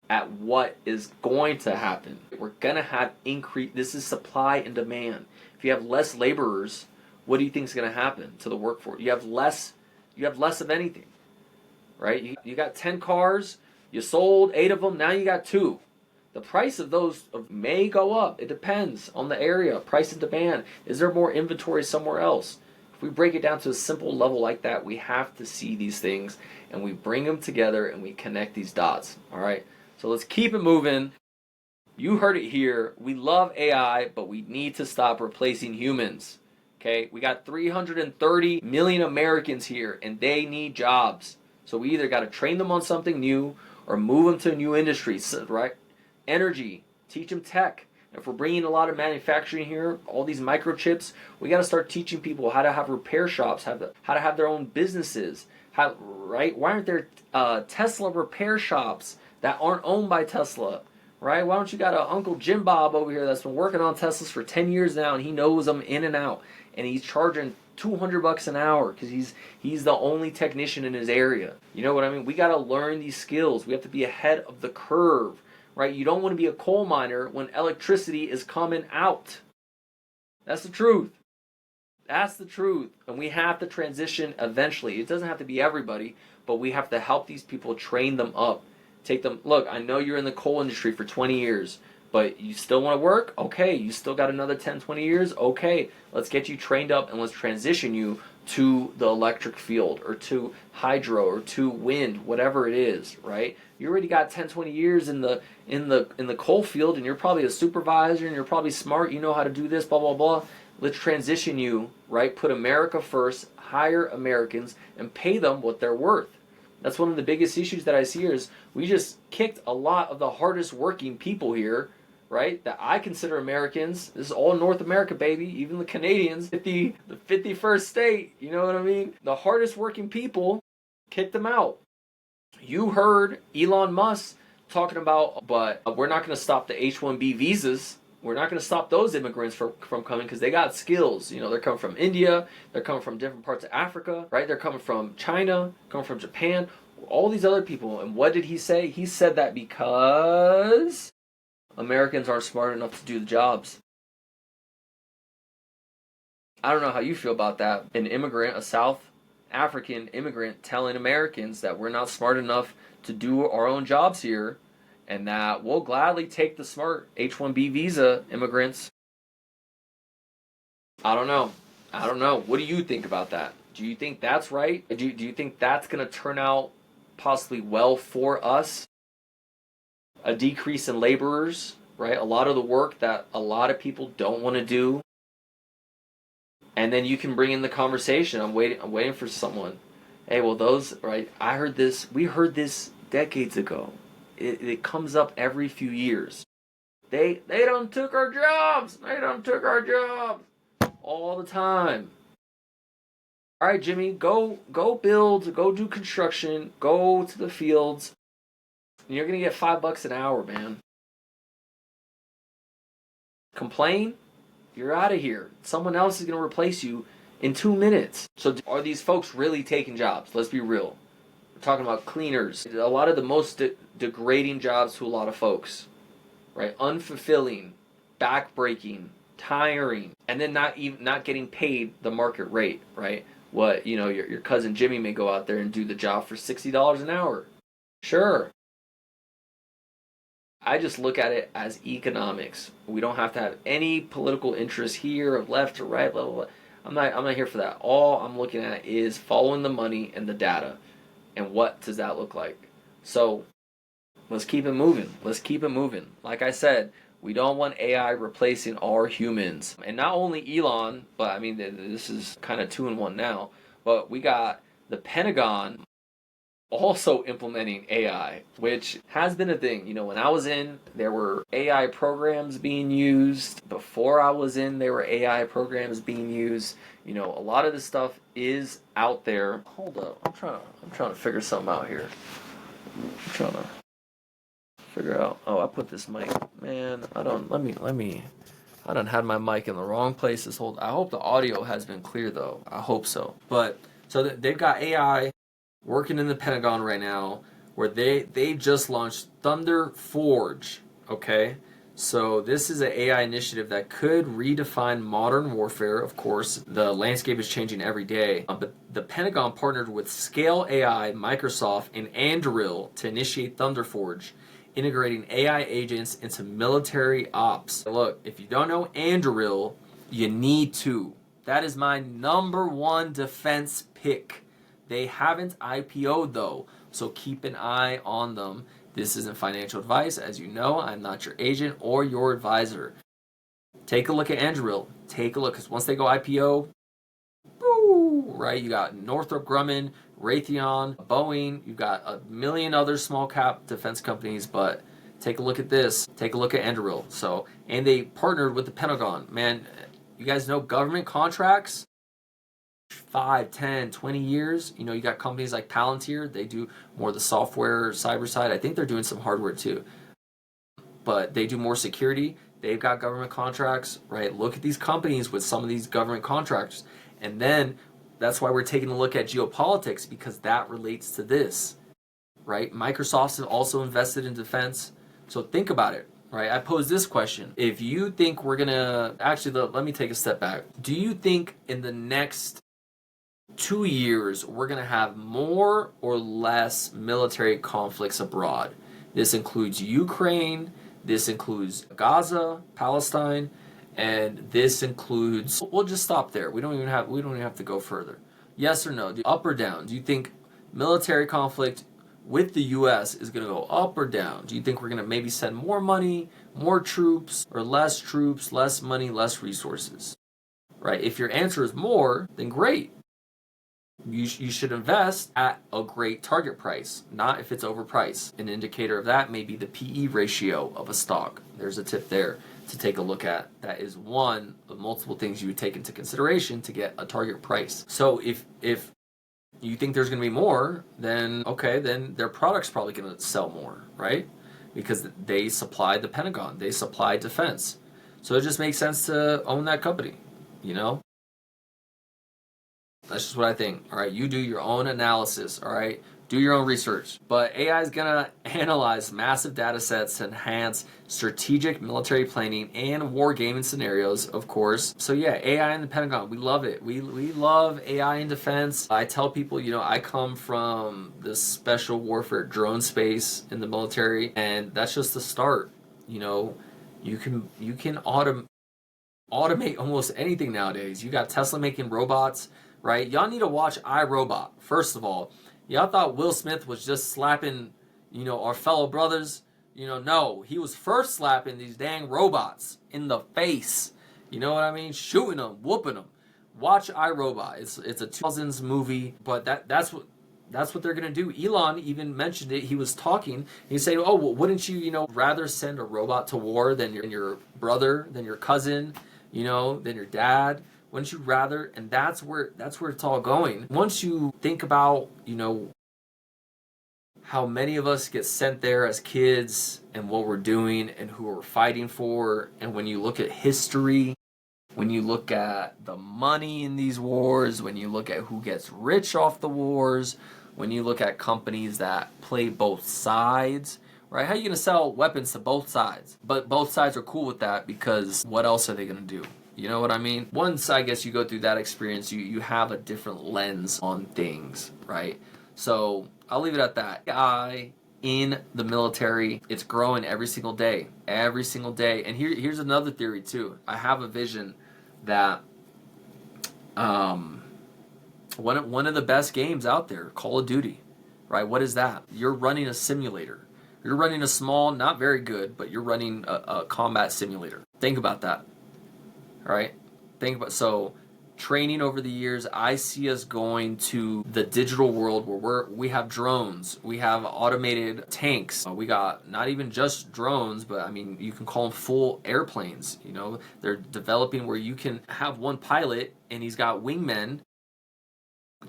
at what is going to happen. We're going to have increase. This is supply and demand. If you have less laborers, what do you think is going to happen to the workforce? You have less of anything, right? You got 10 cars, you sold 8 of them, now you got 2. The price of those may go up. It depends on the area, price and demand. Is there more inventory somewhere else? If we break it down to a simple level like that, we have to see these things and we bring them together and we connect these dots. All right. So let's keep it moving. You heard it here. We love AI, but we need to stop replacing humans. Okay. We got 330 million Americans here and they need jobs. So we either got to train them on something new or move them to a new industry, right? Energy, teach them tech, If we're bringing a lot of manufacturing here, all these microchips, we got to start teaching people how to have repair shops, how to have their own businesses. Right? Why aren't there Tesla repair shops that aren't owned by Tesla? Right? Why don't you got a Uncle Jim Bob over here that's been working on Teslas for 10 years now, and he knows them in and out, and he's charging $200 an hour because he's the only technician in his area. You know what I mean? We got to learn these skills. We have to be ahead of the curve, right? You don't want to be a coal miner when electricity is coming out. That's the truth. That's the truth. And we have to transition eventually. It doesn't have to be everybody, but we have to help these people, train them up. Take them, look, I know you're in the coal industry for 20 years, but you still want to work? Okay. You still got another 10, 20 years? Okay. Let's get you trained up and let's transition you to the electric field or to hydro or to wind, whatever it is, right? You already got 10, 20 years in the coal field, and you're probably a supervisor and you're probably smart, you know how to do this, blah, blah, blah. Let's transition you, right? Put America first, hire Americans, and pay them what they're worth. That's one of the biggest issues that I see here is we just kicked a lot of the hardest working people here, right? That I consider Americans. This is all North America, baby. Even the Canadians, the 51st state, you know what I mean? The hardest working people, kicked them out. You heard Elon Musk talking about, but we're not going to stop the H-1B visas. We're not going to stop those immigrants from coming because they got skills. You know, they're coming from India. They're coming from different parts of Africa, right? They're coming from China, coming from Japan, all these other people. And what did he say? He said that because Americans aren't smart enough to do the jobs. I don't know how you feel about that. An immigrant, a South African immigrant, telling Americans that we're not smart enough to do our own jobs here, and that we'll gladly take the smart H-1B visa immigrants. I don't know. What do you think about that? Do you think that's right? Do you think that's going to turn out possibly well for us? A decrease in laborers, right? A lot of the work that a lot of people don't want to do. And then you can bring in the conversation. I'm waiting for someone. Hey, well, those, right? We heard this decades ago. It comes up every few years. They done took our jobs. They done took our jobs all the time. All right, Jimmy, go build, go do construction, go to the fields. And you're gonna get $5 an hour, man. Complain? You're out of here. Someone else is gonna replace you in 2 minutes. So are these folks really taking jobs? Let's be real. We're talking about cleaners. A lot of the most degrading jobs to a lot of folks, right? Unfulfilling, backbreaking, tiring, and then not getting paid the market rate, right? What, you know, your cousin Jimmy may go out there and do the job for $60 an hour. Sure. I just look at it as economics. We don't have to have any political interest here of left or right, blah, blah, blah. I'm not here for that. All I'm looking at is following the money and the data. And what does that look like? So let's keep it moving. Let's keep it moving. Like I said, we don't want AI replacing our humans. And not only Elon, but I mean, this is kind of 2-in-1 now, but we got the Pentagon also implementing AI, which has been a thing. You know, when I was in, there were AI programs being used. Before I was in, there were AI programs being used. You know, a lot of this stuff is out there. Hold up, I'm trying to figure something out here. I'm trying to figure out. Oh, I put this mic. Man, I done had my mic in the wrong place this whole. I hope the audio has been clear though. I hope so. But so they've got AI working in the Pentagon right now, where they just launched Thunder Forge. Okay, so this is an AI initiative that could redefine modern warfare. Of course, the landscape is changing every day, but the Pentagon partnered with Scale AI, Microsoft, and Anduril to initiate Thunder Forge, integrating AI agents into military ops. Look, if you don't know Anduril, you need to. That is my #1 defense pick. They haven't IPO'd though, so keep an eye on them. This isn't financial advice. As you know, I'm not your agent or your advisor. Take a look at Anduril. Take a look, because once they go IPO, woo, right? You got Northrop Grumman, Raytheon, Boeing. You've got a million other small cap defense companies, but Take a look at this. Take a look at Enderil. So, and they partnered with the Pentagon. Man, you guys know government contracts, 5, 10, 20 years. You know, you got companies like Palantir. They do more the software, cyber side. I think they're doing some hardware too. But they do more security. They've got government contracts, right? Look at these companies with some of these government contracts. And then that's why we're taking a look at geopolitics, because that relates to this, right? Microsoft's also invested in defense. So think about it, right? I pose this question. If you think we're going to, actually, let me take a step back. Do you think in the next 2 years we're going to have more or less military conflicts abroad? This includes Ukraine, this includes Gaza, Palestine, and this includes, we'll just stop there. We don't even have to go further. Yes or no? Up or down? Do you think military conflict with the US is going to go up or down? Do you think we're going to maybe send more money, more troops, or less money, less resources? Right? If your answer is more, then great. You should invest at a great target price, not if it's overpriced. An indicator of that may be the PE ratio of a stock. There's a tip there to take a look at. That is one of multiple things you would take into consideration to get a target price. So if you think there's going to be more, then okay, then their product's probably going to sell more, right? Because they supply the Pentagon, they supply defense. So it just makes sense to own that company, you know? That's just what I think. All right, you do your own analysis. All right, do your own research. But AI is gonna analyze massive data sets to enhance strategic military planning and wargaming scenarios, of course. So yeah, AI in the Pentagon, we love it. We love AI in defense. I tell people, you know, I come from the special warfare drone space in the military, and that's just the start. You know, you can automate almost anything nowadays. You got Tesla making robots. Right? Y'all need to watch iRobot. First of all, y'all thought Will Smith was just slapping, you know, our fellow brothers. You know, no, he was first slapping these dang robots in the face. You know what I mean? Shooting them, whooping them. Watch iRobot. It's a 2000s movie, but that's what they're gonna do. Elon even mentioned it. He was talking. He said, "Oh, well, wouldn't you, rather send a robot to war than your brother, than your cousin, than your dad?" Wouldn't you rather? And that's where it's all going. Once you think about, how many of us get sent there as kids and what we're doing and who we're fighting for, and when you look at history, when you look at the money in these wars, when you look at who gets rich off the wars, when you look at companies that play both sides, right? How are you going to sell weapons to both sides? But both sides are cool with that because what else are they going to do? You know what I mean? Once, I guess, you go through that experience, you have a different lens on things, right? So I'll leave it at that. AI in the military, it's growing every single day. Every single day. And here's another theory, too. I have a vision that one of the best games out there, Call of Duty, right? What is that? You're running a simulator. You're running a small, not very good, but you're running a combat simulator. Think about that. All right, so training over the years. I see us going to the digital world where we have drones, we have automated tanks, we got not even just drones, but I mean you can call them full airplanes. They're developing where you can have one pilot and he's got wingmen,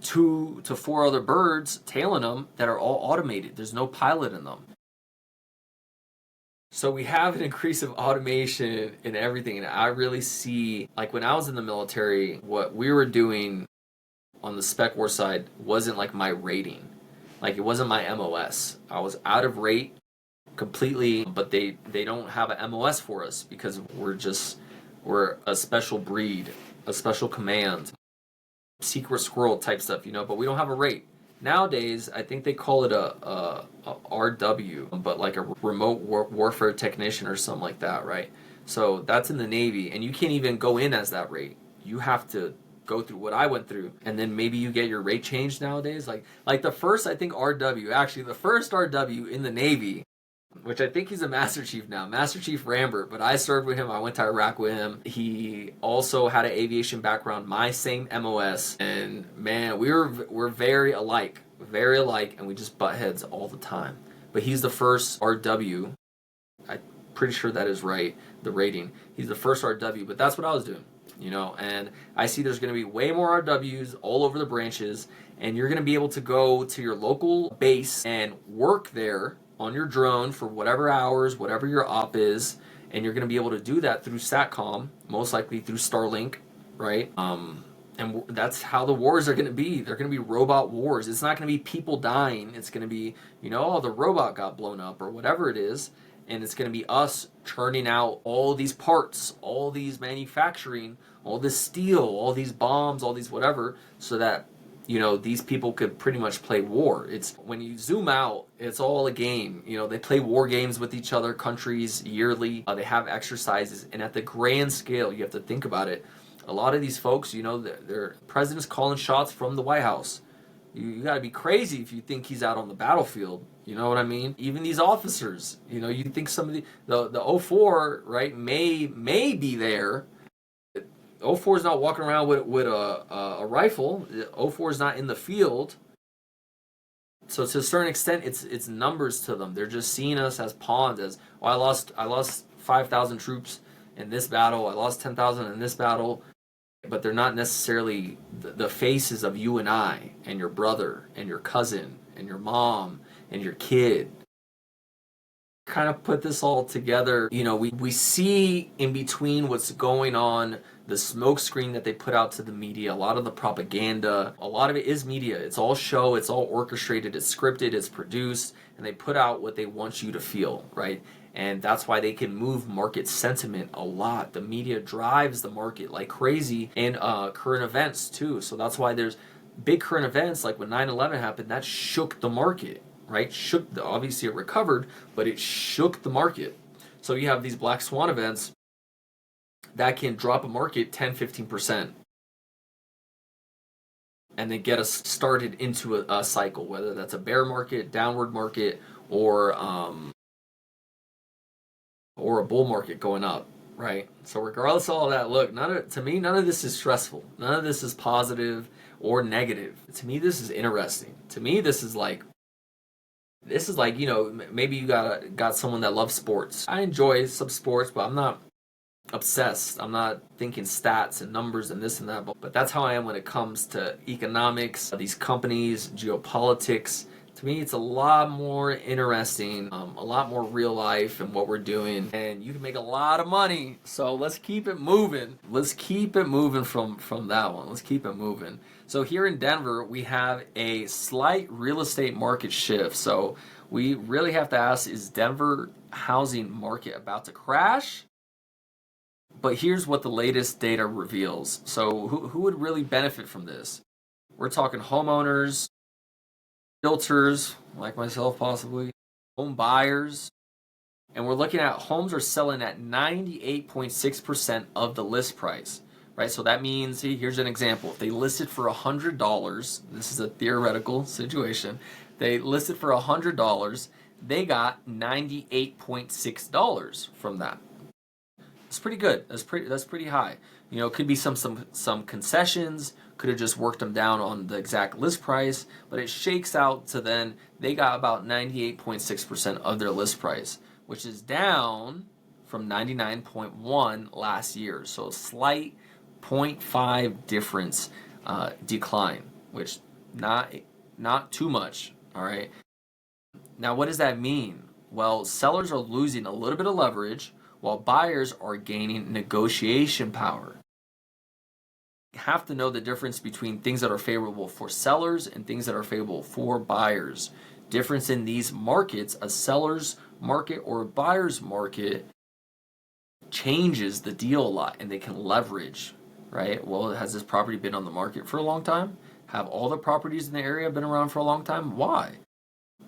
2 to 4 other birds tailing them that are all automated. There's no pilot in them. So we have an increase of automation in everything, and I really see, like when I was in the military, what we were doing on the spec war side wasn't like my rating. Like it wasn't my MOS. I was out of rate completely, but they don't have a MOS for us because we're a special breed, a special command, secret squirrel type stuff, but we don't have a rate. Nowadays, I think they call it a RW, but like a remote warfare technician or something like that, right? So that's in the Navy, and you can't even go in as that rate. You have to go through what I went through, and then maybe you get your rate changed nowadays. Like the first, I think the first RW in the Navy, which I think he's a Master Chief now, Master Chief Rambert, but I served with him. I went to Iraq with him. He also had an aviation background, my same MOS, and man, we're very alike, and we just butt heads all the time. But he's the first RW I'm pretty sure that is right, the rating. He's the first RW, but that's what I was doing, and I see there's going to be way more RWs all over the branches, and you're going to be able to go to your local base and work there on your drone for whatever hours, whatever your op is, and you're going to be able to do that through SATCOM, most likely through Starlink, right? And that's how the wars are going to be. They're going to be robot wars. It's not going to be people dying. It's going to be, oh, the robot got blown up or whatever it is. And it's going to be us churning out all these parts, all these manufacturing, all this steel, all these bombs, all these whatever, so that, these people could pretty much play war. It's when you zoom out, it's all a game. They play war games with each other, countries, yearly. They have exercises. And at the grand scale, you have to think about it. A lot of these folks, their president's calling shots from the White House. You got to be crazy if you think he's out on the battlefield. You know what I mean? Even these officers, you think some of the O4, right, may be there. O4 is not walking around with a rifle. O4 is not in the field. So to a certain extent, it's numbers to them. They're just seeing us as pawns. As I lost 5,000 troops in this battle. I lost 10,000 in this battle. But they're not necessarily the faces of you and I and your brother and your cousin and your mom and your kid. Kind of put this all together. We see in between what's going on, the smoke screen that they put out to the media, a lot of the propaganda, a lot of it is media. It's all show, it's all orchestrated, it's scripted, it's produced, and they put out what they want you to feel, right? And that's why they can move market sentiment a lot. The media drives the market like crazy, and current events too. So that's why there's big current events like when 9/11 happened. That shook the market, right? Obviously it recovered, but it shook the market. So you have these black swan events that can drop a market 10-15%. And then get us started into a cycle, whether that's a bear market, downward market, or a bull market going up, right? So regardless of all that, look, to me, none of this is stressful. None of this is positive or negative. To me, this is interesting. To me, this is like, maybe you got someone that loves sports. I enjoy some sports, but I'm not obsessed. I'm not thinking stats and numbers and this and that. But that's how I am when it comes to economics, these companies, geopolitics. To me, it's a lot more interesting, a lot more real life in what we're doing, and you can make a lot of money. So let's keep it moving. Let's keep it moving from that one. Let's keep it moving. So here in Denver, we have a slight real estate market shift. So we really have to ask, is Denver housing market about to crash? But here's what the latest data reveals. So who would really benefit from this? We're talking homeowners, realtors, like myself possibly, home buyers, and we're looking at homes are selling at 98.6% of the list price, right? So that means, here's an example. If they listed for $100, this is a theoretical situation, they listed for $100, they got $98.6 from that. It's pretty good. That's pretty high. It could be some concessions, could have just worked them down on the exact list price, but it shakes out to then they got about 98.6% of their list price, which is down from 99.1 last year. So a slight 0.5 difference decline, which not too much, all right? Now, what does that mean? Well, sellers are losing a little bit of leverage while buyers are gaining negotiation power. You have to know the difference between things that are favorable for sellers and things that are favorable for buyers. Difference in these markets, a seller's market or a buyer's market changes the deal a lot, and they can leverage, right? Well, has this property been on the market for a long time? Have all the properties in the area been around for a long time? Why?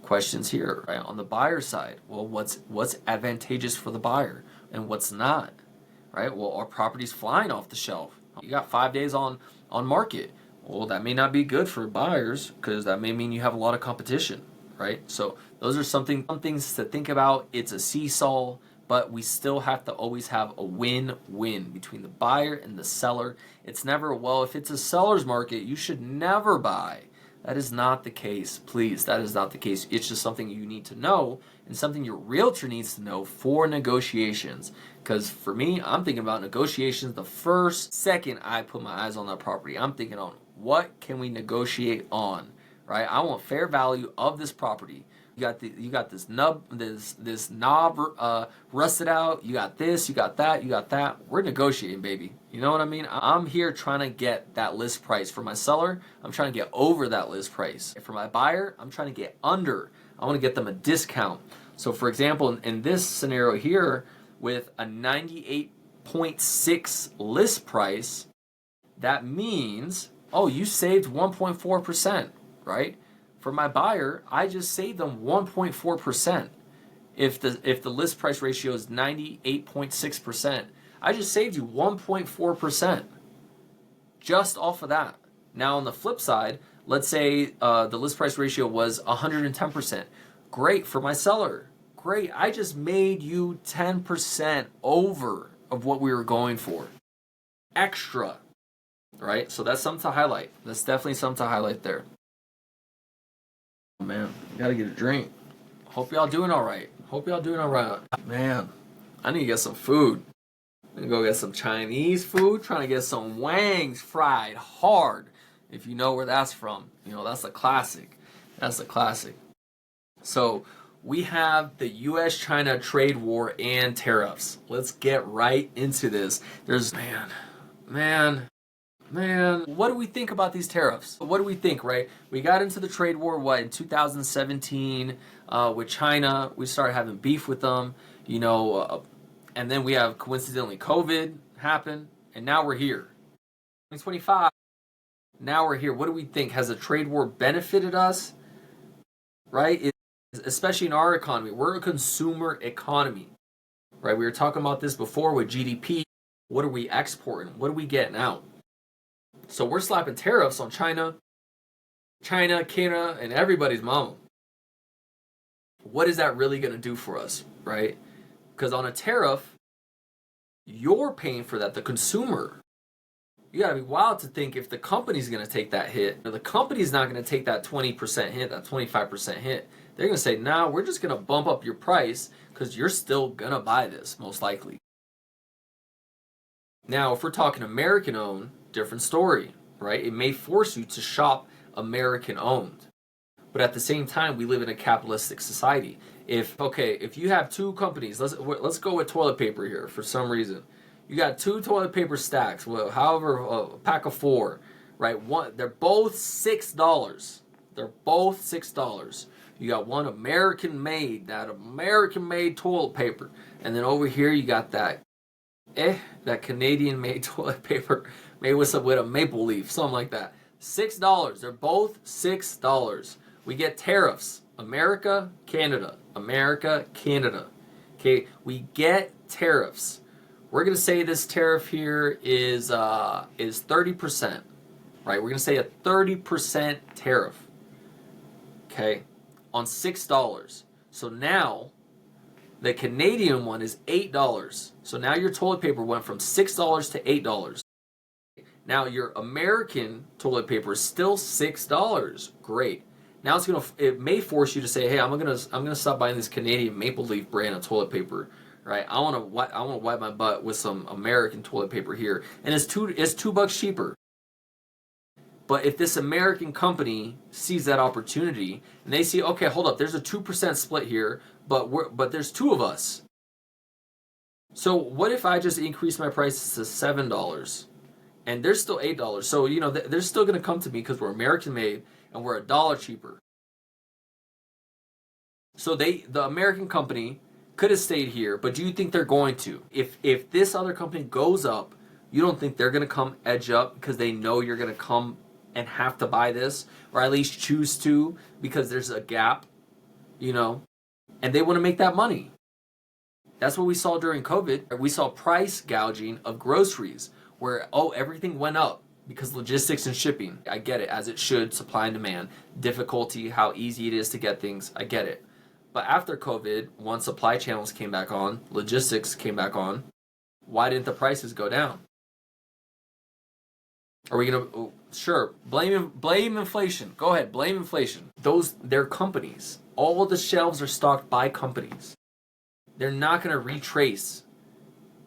Questions here, right? On the buyer side, well, what's advantageous for the buyer and what's not, right? Well, are properties flying off the shelf? You got 5 days on market. Well, that may not be good for buyers because that may mean you have a lot of competition, right? So those are some things to think about. It's a seesaw, but we still have to always have a win-win between the buyer and the seller. It's never, well, if it's a seller's market, you should never buy. That is not the case. Please, that is not the case. It's just something you need to know and something your realtor needs to know for negotiations. Because for me, I'm thinking about negotiations the first second I put my eyes on that property. I'm thinking on what can we negotiate on, right? I want fair value of this property. You got this knob rusted out. You got this, you got that, you got that. We're negotiating, baby. You know what I mean? I'm here trying to get that list price. For my seller, I'm trying to get over that list price. For my buyer, I'm trying to get under. I want to get them a discount. So for example, in this scenario here, with a 98.6 list price, that means, oh, you saved 1.4%, right? For my buyer, I just saved them 1.4%. If the list price ratio is 98.6%, I just saved you 1.4% just off of that. Now on the flip side, let's say the list price ratio was 110%. Great for my seller. Great, I just made you 10% over of what we were going for. Extra, right? So that's something to highlight. That's definitely something to highlight there. Man, gotta get a drink. Hope y'all doing all right. Man, I need to get some food. I'm gonna go get some Chinese food. Trying to get some wangs fried hard. If you know where that's from, that's a classic. So we have the U.S.-China trade war and tariffs. Let's get right into this. Man, what do we think about these tariffs? What do we think, right? We got into the trade war, in 2017 with China. We started having beef with them, and then we have, coincidentally, COVID happen, and now we're here. 2025, now we're here. What do we think? Has the trade war benefited us, right? Especially in our economy. We're a consumer economy, right? We were talking about this before with GDP. What are we exporting? What are we getting out? So we're slapping tariffs on China, Canada, and everybody's mama. What is that really going to do for us, right? Because on a tariff, you're paying for that, the consumer. You got to be wild to think if the company's going to take that hit, or the company's not going to take that 20% hit, that 25% hit. They're going to say, nah, we're just going to bump up your price because you're still going to buy this, most likely. Now, if we're talking American-owned, different story, right? It may force you to shop American-owned. But at the same time, we live in a capitalistic society. If you have two companies, let's go with toilet paper here for some reason. You got two toilet paper stacks, however, a pack of 4, right? They're both $6. You got one American-made toilet paper. And then over here, you got that Canadian-made toilet paper made with a maple leaf, something like that. $6. They're both $6. We get tariffs. America, Canada. Okay, we get tariffs. We're gonna say this tariff here is 30%, right? We're gonna say a 30% tariff. Okay, on $6. So now the Canadian one is $8. So now your toilet paper went from $6 to $8. Now your American toilet paper is still $6. Great. Now it may force you to say, hey, I'm gonna stop buying this Canadian Maple Leaf brand of toilet paper, right? I want to wipe my butt with some American toilet paper here, and it's $2 cheaper. But if this American company sees that opportunity and they see, okay, hold up, there's a 2% split here, but there's two of us. So what if I just increase my prices to $7 and they're still $8? So they're still going to come to me because we're American made and we're $1 cheaper. So the American company could have stayed here, but do you think they're going to? If this other company goes up, you don't think they're going to come edge up because they know you're going to come and have to buy this, or at least choose to, because there's a gap, and they want to make that money. That's what we saw during COVID. We saw price gouging of groceries where, everything went up because logistics and shipping. I get it, as it should, supply and demand, difficulty, how easy it is to get things. I get it. But after COVID, once supply channels came back on, logistics came back on, why didn't the prices go down? Are we going to Sure, blame inflation. Go ahead, blame inflation. They're companies. All the shelves are stocked by companies. They're not going to retrace.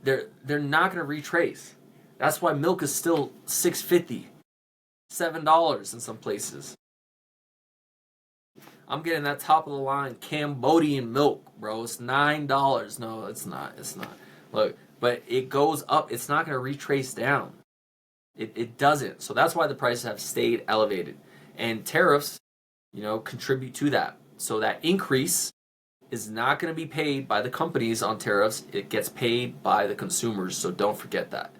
They're not going to retrace. That's why milk is still $6.50, $7 in some places. I'm getting that top of the line Cambodian milk, bro. It's $9. No, it's not. It's not. Look, but it goes up. It's not going to retrace down. It doesn't. So that's why the prices have stayed elevated. And tariffs, contribute to that. So that increase is not going to be paid by the companies on tariffs. It gets paid by the consumers. So don't forget that.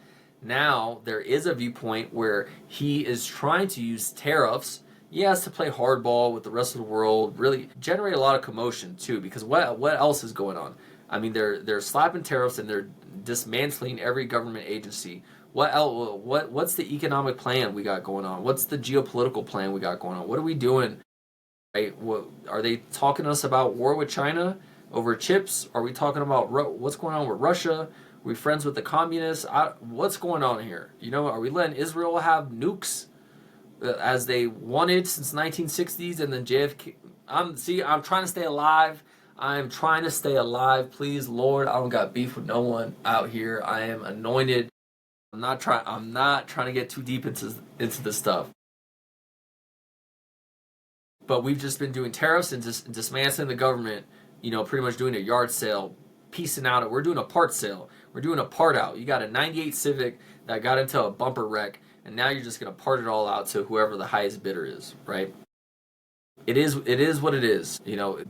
Now, there is a viewpoint where he is trying to use tariffs, yes, to play hardball with the rest of the world, really generate a lot of commotion too, because what else is going on? I mean, they're slapping tariffs and they're dismantling every government agency. What else? What's the economic plan we got going on? What's the geopolitical plan we got going on? What are we doing? Right? What, are they talking to us about war with China over chips? Are we talking about what's going on with Russia? Are we friends with the communists? What's going on here? Are we letting Israel have nukes as they wanted since 1960s and then JFK? I'm trying to stay alive. I'm trying to stay alive. Please, Lord, I don't got beef with no one out here. I am anointed. I'm not trying to get too deep into this stuff. But we've just been doing tariffs and just dismantling the government, pretty much doing a yard sale, piecing out. We're doing a part sale. We're doing a part out. You got a 98 Civic that got into a bumper wreck, and now you're just going to part it all out to whoever the highest bidder is, right? It is what it is,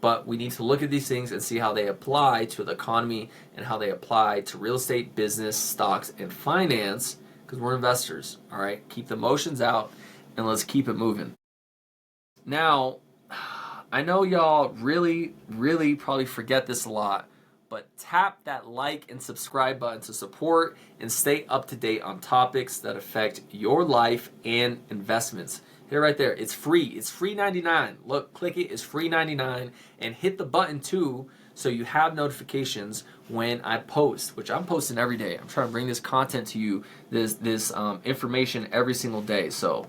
but we need to look at these things and see how they apply to the economy and how they apply to real estate, business, stocks, and finance, because we're investors, all right? Keep the emotions out, and let's keep it moving. Now, I know y'all really, really probably forget this a lot, but tap that like and subscribe button to support and stay up to date on topics that affect your life and investments. Hit it right there. It's free. It's free 99. Look, click it. It's free 99. And hit the button too so you have notifications when I post, which I'm posting every day. I'm trying to bring this content to you, this information every single day. So,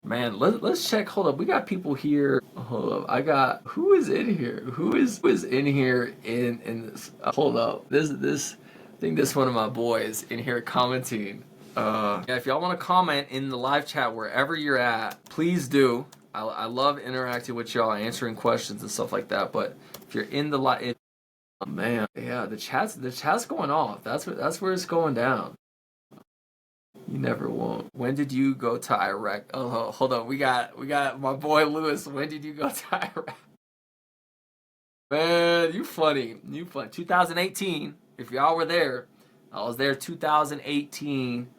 man, let's check. Hold up. We got people here. Hold up. Who is in here? Who is in here in this? Hold up. This I think this one of my boys in here commenting. If y'all want to comment in the live chat wherever you're at, please do. I love interacting with y'all, answering questions and stuff like that. But if you're in the live, oh man, yeah, the chat's going off. That's where it's going down. You never won't. When did you go to Iraq? Oh, hold on. We got my boy Lewis. When did you go to Iraq? Man, you funny. 2018. If y'all were there, I was there 2018.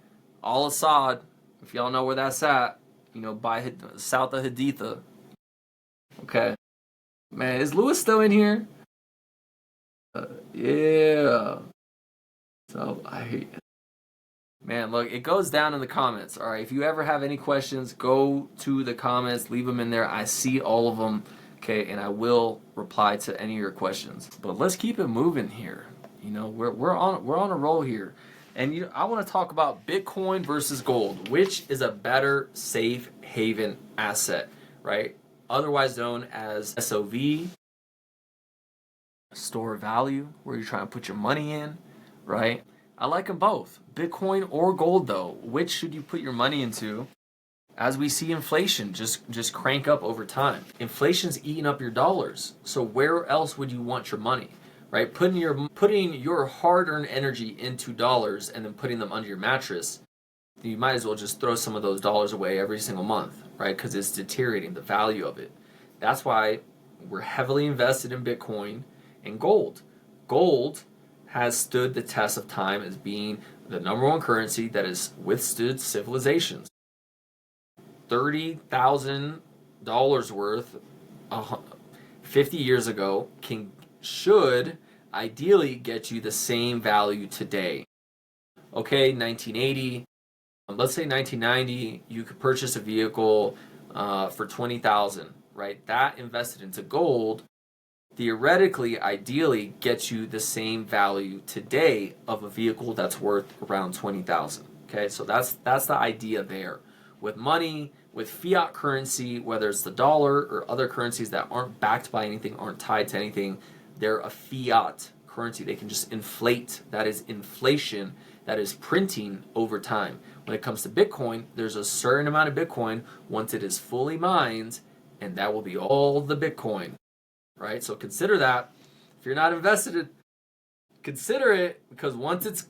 Al Assad, if y'all know where that's at, by south of Haditha. Okay. Man, is Lewis still in here? Yeah. So, I hate it. Man, look, it goes down in the comments. All right, if you ever have any questions, go to the comments, leave them in there. I see all of them, okay, and I will reply to any of your questions. But let's keep it moving here. We're on a roll here. And I want to talk about Bitcoin versus gold, which is a better safe haven asset, right? Otherwise known as SOV, store of value, where you're trying to put your money in, right? I like them both, Bitcoin or gold though. Which should you put your money into? As we see inflation just crank up over time. Inflation's eating up your dollars. So where else would you want your money? Right, putting your hard-earned energy into dollars and then putting them under your mattress, you might as well just throw some of those dollars away every single month, right? Because it's deteriorating the value of it. That's why we're heavily invested in Bitcoin and gold. Gold has stood the test of time as being the number one currency that has withstood civilizations. $30,000 worth 50 years ago should ideally get you the same value today. Okay, 1980, let's say 1990, you could purchase a vehicle for $20,000, right? That invested into gold theoretically, ideally, gets you the same value today of a vehicle that's worth around $20,000. Okay, so that's the idea there. with money, with fiat currency, whether it's the dollar or other currencies that aren't backed by anything, aren't tied to anything. They're a fiat currency. They can just inflate. That is inflation. That is printing over time. When it comes to Bitcoin, there's a certain amount of Bitcoin once it is fully mined, and that will be all the Bitcoin, right? So consider that. If you're not invested, consider it, because once it's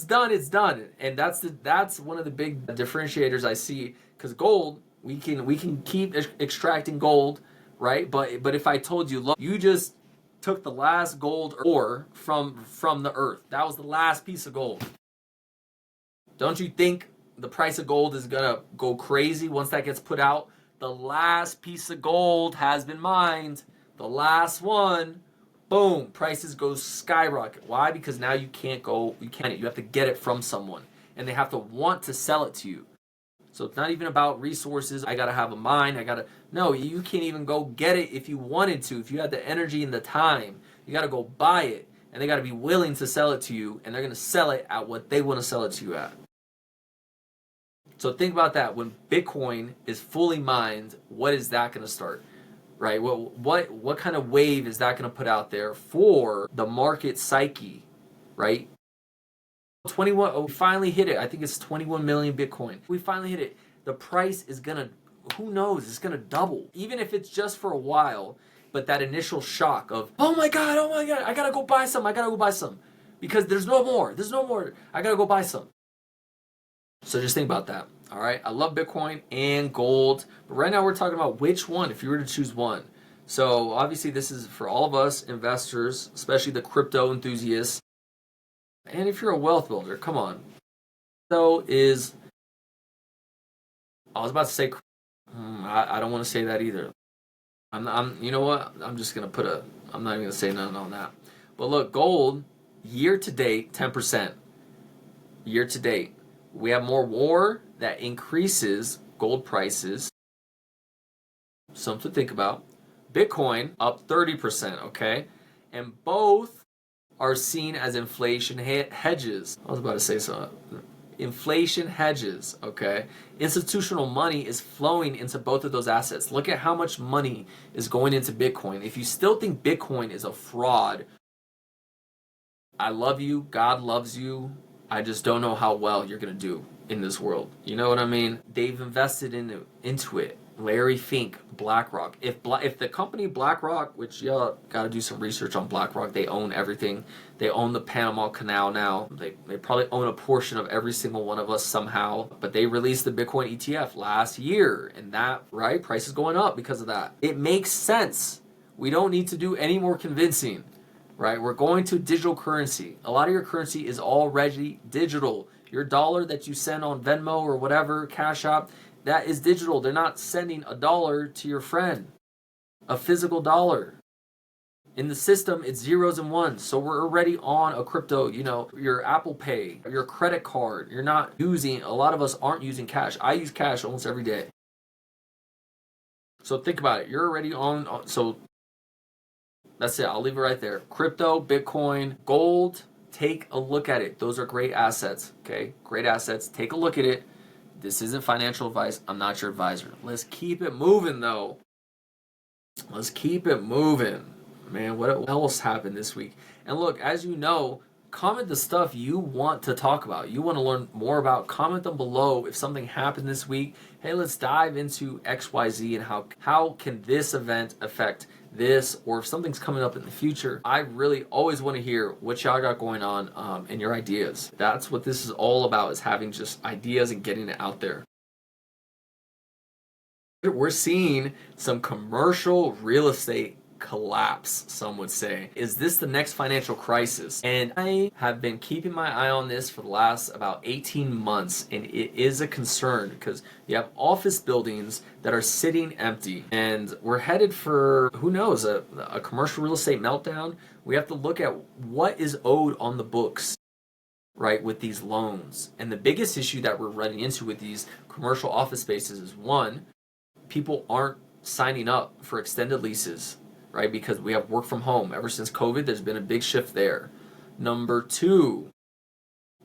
done, it's done. And that's one of the big differentiators I see. Because gold, we can keep extracting gold, right? But if I told you, look, you just took the last gold ore from the earth. That was the last piece of gold. Don't you think the price of gold is gonna go crazy once that gets put out? The last piece of gold has been mined. The last one, boom, prices go skyrocket. Why? Because now you have to get it from someone, and they have to want to sell it to you. So it's not even about resources. I gotta have a mine. No, you can't even go get it if you wanted to. If you had the energy and the time, you gotta go buy it, and they gotta be willing to sell it to you, and they're gonna sell it at what they want to sell it to you at. So think about that. When Bitcoin is fully mined, what is that going to start? Right? What kind of wave is that going to put out there for the market psyche? Right? 21. Oh, we finally hit it. I think it's 21 million Bitcoin. We finally hit it. The price is going to, who knows? It's going to double. Even if it's just for a while, but that initial shock of, oh my God, I got to go buy some. Because there's no more. I got to go buy some. So just think about that. All right. I love Bitcoin and gold, but right now we're talking about which one, if you were to choose one. So obviously this is for all of us investors, especially the crypto enthusiasts. And if you're a wealth builder, come on. So I was about to say, I don't want to say that either. You know what? I'm just going to I'm not even going to say nothing on that. But look, gold, year to date, 10%. Year to date. We have more war that increases gold prices. Something to think about. Bitcoin up 30%, okay? And both are seen as inflation hedges. I was about to say something. Inflation hedges, okay? Institutional money is flowing into both of those assets. Look at how much money is going into Bitcoin. If you still think Bitcoin is a fraud, I love you. God loves you. I just don't know how well you're going to do in this world. You know what I mean? They've invested into it. Larry Fink, BlackRock. If the company BlackRock, which y'all got to do some research on BlackRock, they own everything. They own the Panama Canal now. They probably own a portion of every single one of us somehow. But they released the Bitcoin ETF last year, and that, right, price is going up because of that. It makes sense. We don't need to do any more convincing. Right? We're going to digital currency. A lot of your currency is already digital. Your dollar that you send on Venmo or whatever, Cash App, that is digital. They're not sending a dollar to your friend, a physical dollar. In the system, it's zeros and ones. So we're already on a crypto, your Apple Pay, your credit card. A lot of us aren't using cash. I use cash almost every day. So think about it. You're already on, so that's it. I'll leave it right there. Crypto, Bitcoin, gold, take a look at it. Those are great assets, okay? Great assets. Take a look at it. This isn't financial advice. I'm not your advisor. Let's keep it moving, though. Let's keep it moving. Man, what else happened this week? And look, as you know, comment the stuff you want to talk about. You want to learn more about. Comment them below if something happened this week. Hey, let's dive into XYZ and how can this event affect this, or if something's coming up in the future. I really always want to hear what y'all got going on and your ideas. That's what this is all about, is having just ideas and getting it out there. We're seeing some commercial real estate collapse, some would say. Is this the next financial crisis? And I have been keeping my eye on this for the last about 18 months, and it is a concern because you have office buildings that are sitting empty, and we're headed for, who knows, a commercial real estate meltdown. We have to look at what is owed on the books, right, with these loans. And the biggest issue that we're running into with these commercial office spaces is, one, people aren't signing up for extended leases, right? Because we have work from home. Ever since COVID, there's been a big shift there. Number two,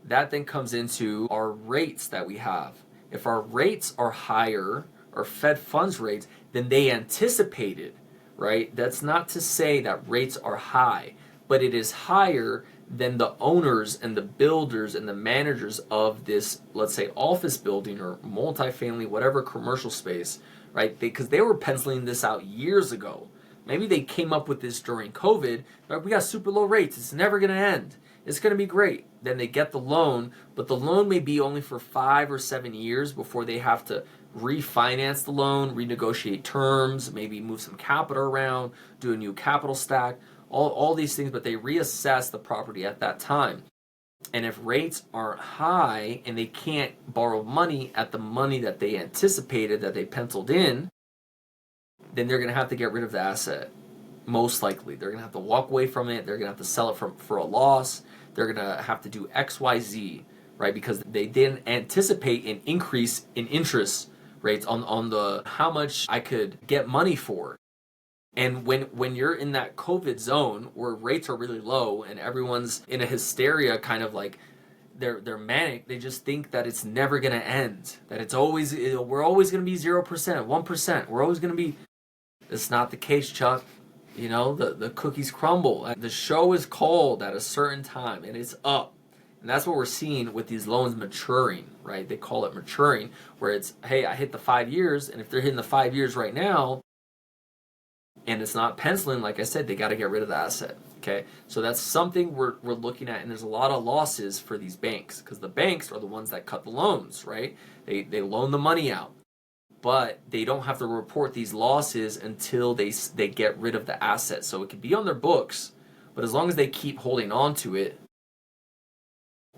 that then comes into our rates that we have. if our rates are higher, our Fed funds rates, than they anticipated, right? That's not to say that rates are high, but it is higher than the owners and the builders and the managers of this, let's say, office building or multifamily, whatever commercial space, right? Because they were penciling this out years ago. Maybe they came up with this during COVID, but we got super low rates. It's never going to end. It's going to be great. Then they get the loan, but the loan may be only for 5 or 7 years before they have to refinance the loan, renegotiate terms, maybe move some capital around, do a new capital stack, all these things, but they reassess the property at that time. And if rates aren't high and they can't borrow money at the money that they anticipated, that they penciled in, then they're going to have to get rid of the asset. Most likely. They're going to have to walk away from it. They're going to have to sell it for a loss. They're going to have to do XYZ, right? Because they didn't anticipate an increase in interest rates on the how much I could get money for. And when you're in that COVID zone where rates are really low and everyone's in a hysteria, kind of like they're manic, they just think that it's never going to end, that we're always going to be 0%, 1%, we're always going to be. It's not the case, Chuck. The cookies crumble. The show is called at a certain time and it's up. And that's what we're seeing with these loans maturing, right? They call it maturing, where it's, hey, I hit the 5 years, and if they're hitting the 5 years right now and it's not penciling, like I said, they got to get rid of the asset. Okay, so that's something we're looking at, and there's a lot of losses for these banks because the banks are the ones that cut the loans, right? They loan the money out, but they don't have to report these losses until they get rid of the asset. So it can be on their books, but as long as they keep holding on to it,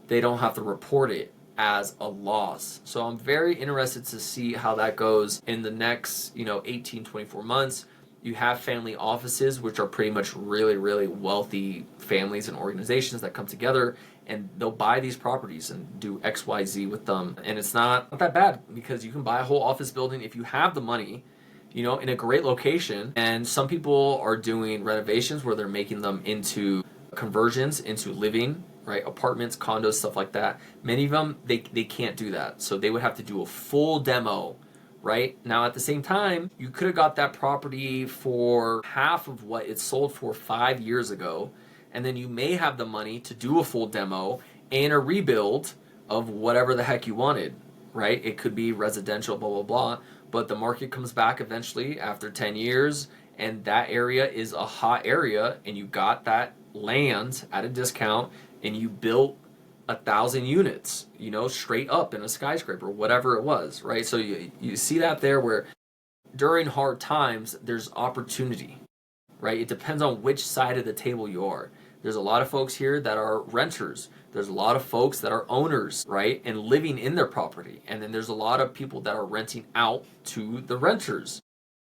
they don't have to report it as a loss. So I'm very interested to see how that goes in the next 18, 24 months. You have family offices, which are pretty much really, really wealthy families and organizations that come together and they'll buy these properties and do XYZ with them. And it's not that bad because you can buy a whole office building if you have the money, in a great location. And some people are doing renovations where they're making them into conversions into living, right? Apartments, condos, stuff like that. Many of them, they can't do that. So they would have to do a full demo, right? Now, at the same time, you could have got that property for half of what it sold for 5 years ago, and then you may have the money to do a full demo and a rebuild of whatever the heck you wanted, right? It could be residential, blah, blah, blah, but the market comes back eventually after 10 years, and that area is a hot area, and you got that land at a discount, and you built 1,000 units, straight up in a skyscraper, whatever it was, right? So you see that there where during hard times, there's opportunity, right? It depends on which side of the table you are. There's a lot of folks here that are renters. There's a lot of folks that are owners, right? And living in their property. And then there's a lot of people that are renting out to the renters.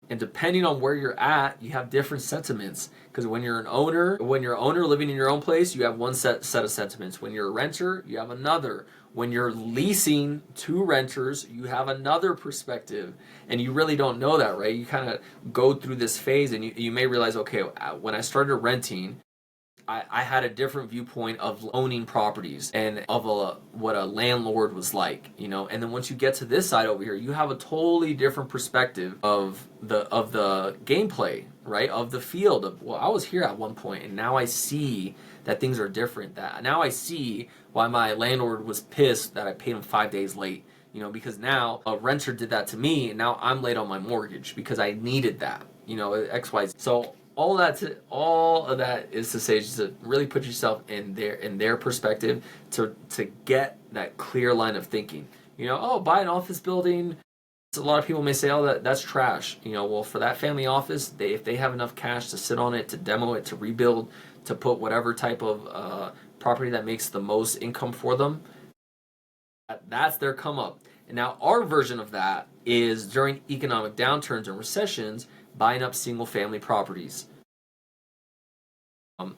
And depending on where you're at, you have different sentiments. Because when you're an owner living in your own place, you have one set of sentiments. When you're a renter, you have another. When you're leasing to renters, you have another perspective. And you really don't know that, right? You kind of go through this phase and you may realize, okay, when I started renting, I had a different viewpoint of owning properties and of what a landlord was like, and then once you get to this side over here, you have a totally different perspective of the gameplay, right? Of the field of, well, I was here at one point and now I see that things are different. That now I see why my landlord was pissed that I paid him 5 days late, because now a renter did that to me and now I'm late on my mortgage because I needed that, XYZ. So all of that is to say, just to really put yourself in their perspective to get that clear line of thinking. Buy an office building. A lot of people may say, oh, that's trash. Well, for that family office, if they have enough cash to sit on it, to demo it, to rebuild, to put whatever type of property that makes the most income for them, that's their come up. And now our version of that is during economic downturns and recessions, buying up single family properties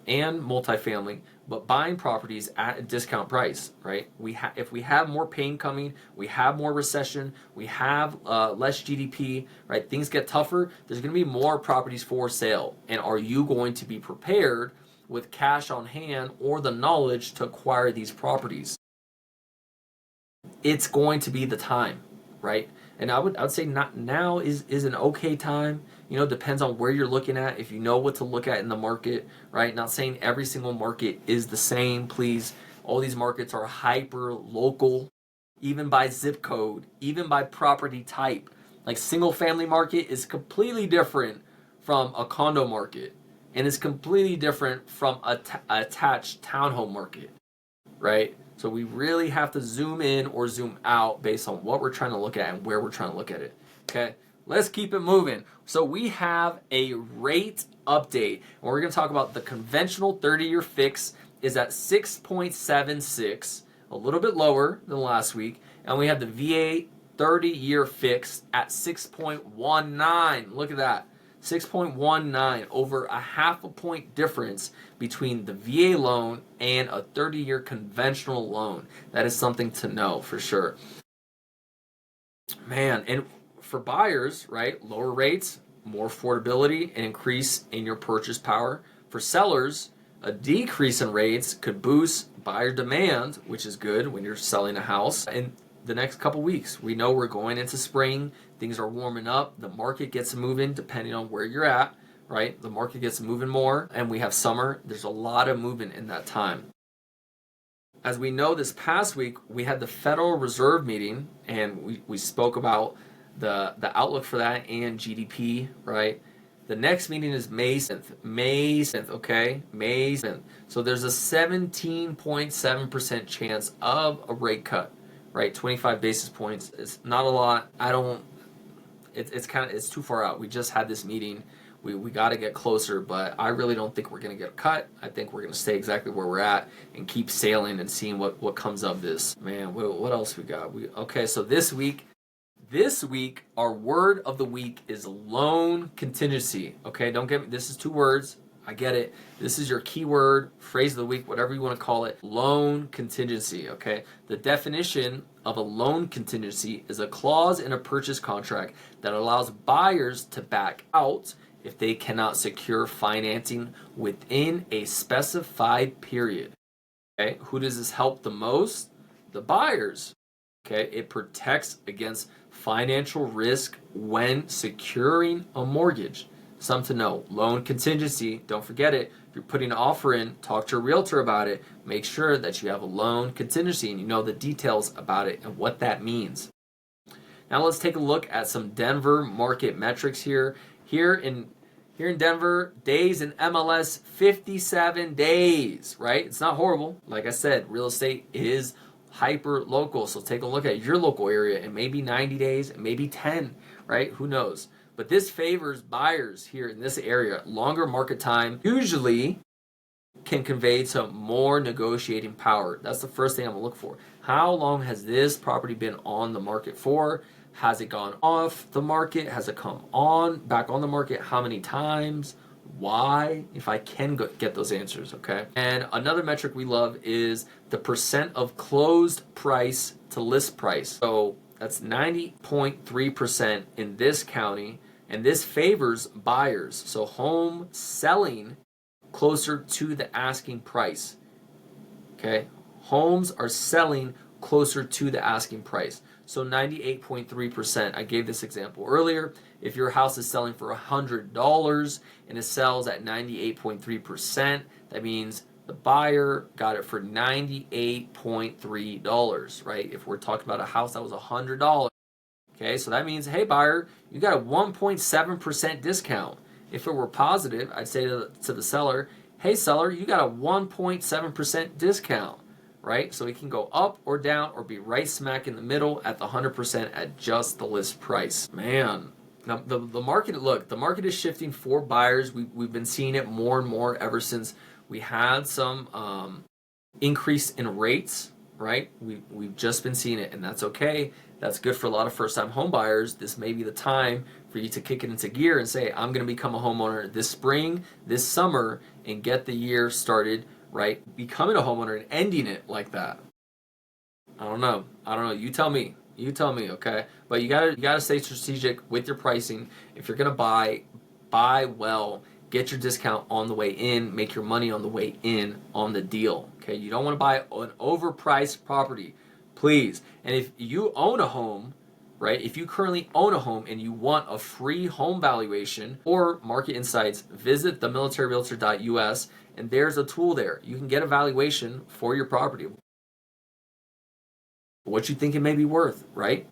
and multifamily, but buying properties at a discount price, right? If we have more pain coming, we have more recession, we have less GDP, right? Things get tougher. There's going to be more properties for sale. And are you going to be prepared with cash on hand or the knowledge to acquire these properties? It's going to be the time. right? And I would say not now is an okay time. Depends on where you're looking at. If you know what to look at in the market, right? Not saying every single market is the same. Please, all these markets are hyper local, even by zip code, even by property type. Like single family market is completely different from a condo market, and it's completely different from a attached townhome market, right? So we really have to zoom in or zoom out based on what we're trying to look at and where we're trying to look at it. Okay, let's keep it moving. So we have a rate update, and we're going to talk about the conventional 30-year fix is at 6.76, a little bit lower than last week, and we have the VA 30-year fix at 6.19. Look at that. 6.19, over a half a point difference between the VA loan and a 30-year conventional loan. That is something to know for sure. Man, and for buyers, right, lower rates, more affordability, and increase in your purchase power. For sellers, a decrease in rates could boost buyer demand, which is good when you're selling a house. In the next couple weeks, we know we're going into spring. Things are warming up. The market gets moving depending on where you're at, right? The market gets moving more, and we have summer. There's a lot of movement in that time. As we know, this past week, we had the Federal Reserve meeting, and we spoke about the outlook for that and GDP, right? The next meeting is May 7th. May 7th, okay? May 7th. So there's a 17.7% chance of a rate cut, right? 25 basis points. It's not a lot. It's too far out. We just had this meeting. We got to get closer, but I really don't think we're going to get a cut. I think we're going to stay exactly where we're at and keep sailing and seeing what comes of this. Man, what else we got? Okay, so this week, our word of the week is loan contingency. Okay, don't get me. This is 2 words. I get it. This is your keyword, phrase of the week, whatever you want to call it. Loan contingency. Okay, the definition of a loan contingency is a clause in a purchase contract that allows buyers to back out if they cannot secure financing within a specified period. Okay, who does this help the most? The buyers. Okay, it protects against financial risk when securing a mortgage. Something to know. Loan contingency, don't forget it. If you're putting an offer in, talk to a realtor about it. Make sure that you have a loan contingency and you know the details about it and what that means. Now let's take a look at some Denver market metrics here. Here in Denver, days in MLS, 57 days, right? It's not horrible. Like I said, real estate is hyper local. So take a look at your local area. It may be 90 days, it may be 10, right? Who knows? But this favors buyers here in this area. Longer market time usually can convey to more negotiating power. That's the first thing I'm gonna look for. How long has this property been on the market for? Has it gone off the market? Has it come back on the market? How many times? Why? If I can get those answers, okay? And another metric we love is the percent of closed price to list price. So that's 90.3% in this county, and this favors buyers. So home selling closer to the asking price. Okay? Homes are selling closer to the asking price. So 98.3%. I gave this example earlier. If your house is selling for $100 and it sells at 98.3%, that means the buyer got it for $98.3, right? If we're talking about a house that was $100, okay, so that means, hey, buyer, you got a 1.7% discount. If it were positive, I'd say to the seller, hey, seller, you got a 1.7% discount, right? So it can go up or down or be right smack in the middle at the 100% at just the list price. Man, now the market, look, the market is shifting for buyers. We've been seeing it more and more ever since we had some increase in rates, right? We've just been seeing it, and that's okay. That's good for a lot of first-time home buyers. This may be the time for you to kick it into gear and say, I'm going to become a homeowner this spring, this summer, and get the year started, right? Becoming a homeowner and ending it like that. I don't know. You tell me. Okay? But you gotta stay strategic with your pricing. If you're gonna buy well. Get your discount on the way in. Make your money on the way in on the deal. Okay? You don't want to buy an overpriced property, please. And if you own a home, right? If you currently own a home and you want a free home valuation or market insights, visit themilitaryrealtor.us, and there's a tool there. You can get a valuation for your property. What you think it may be worth, right?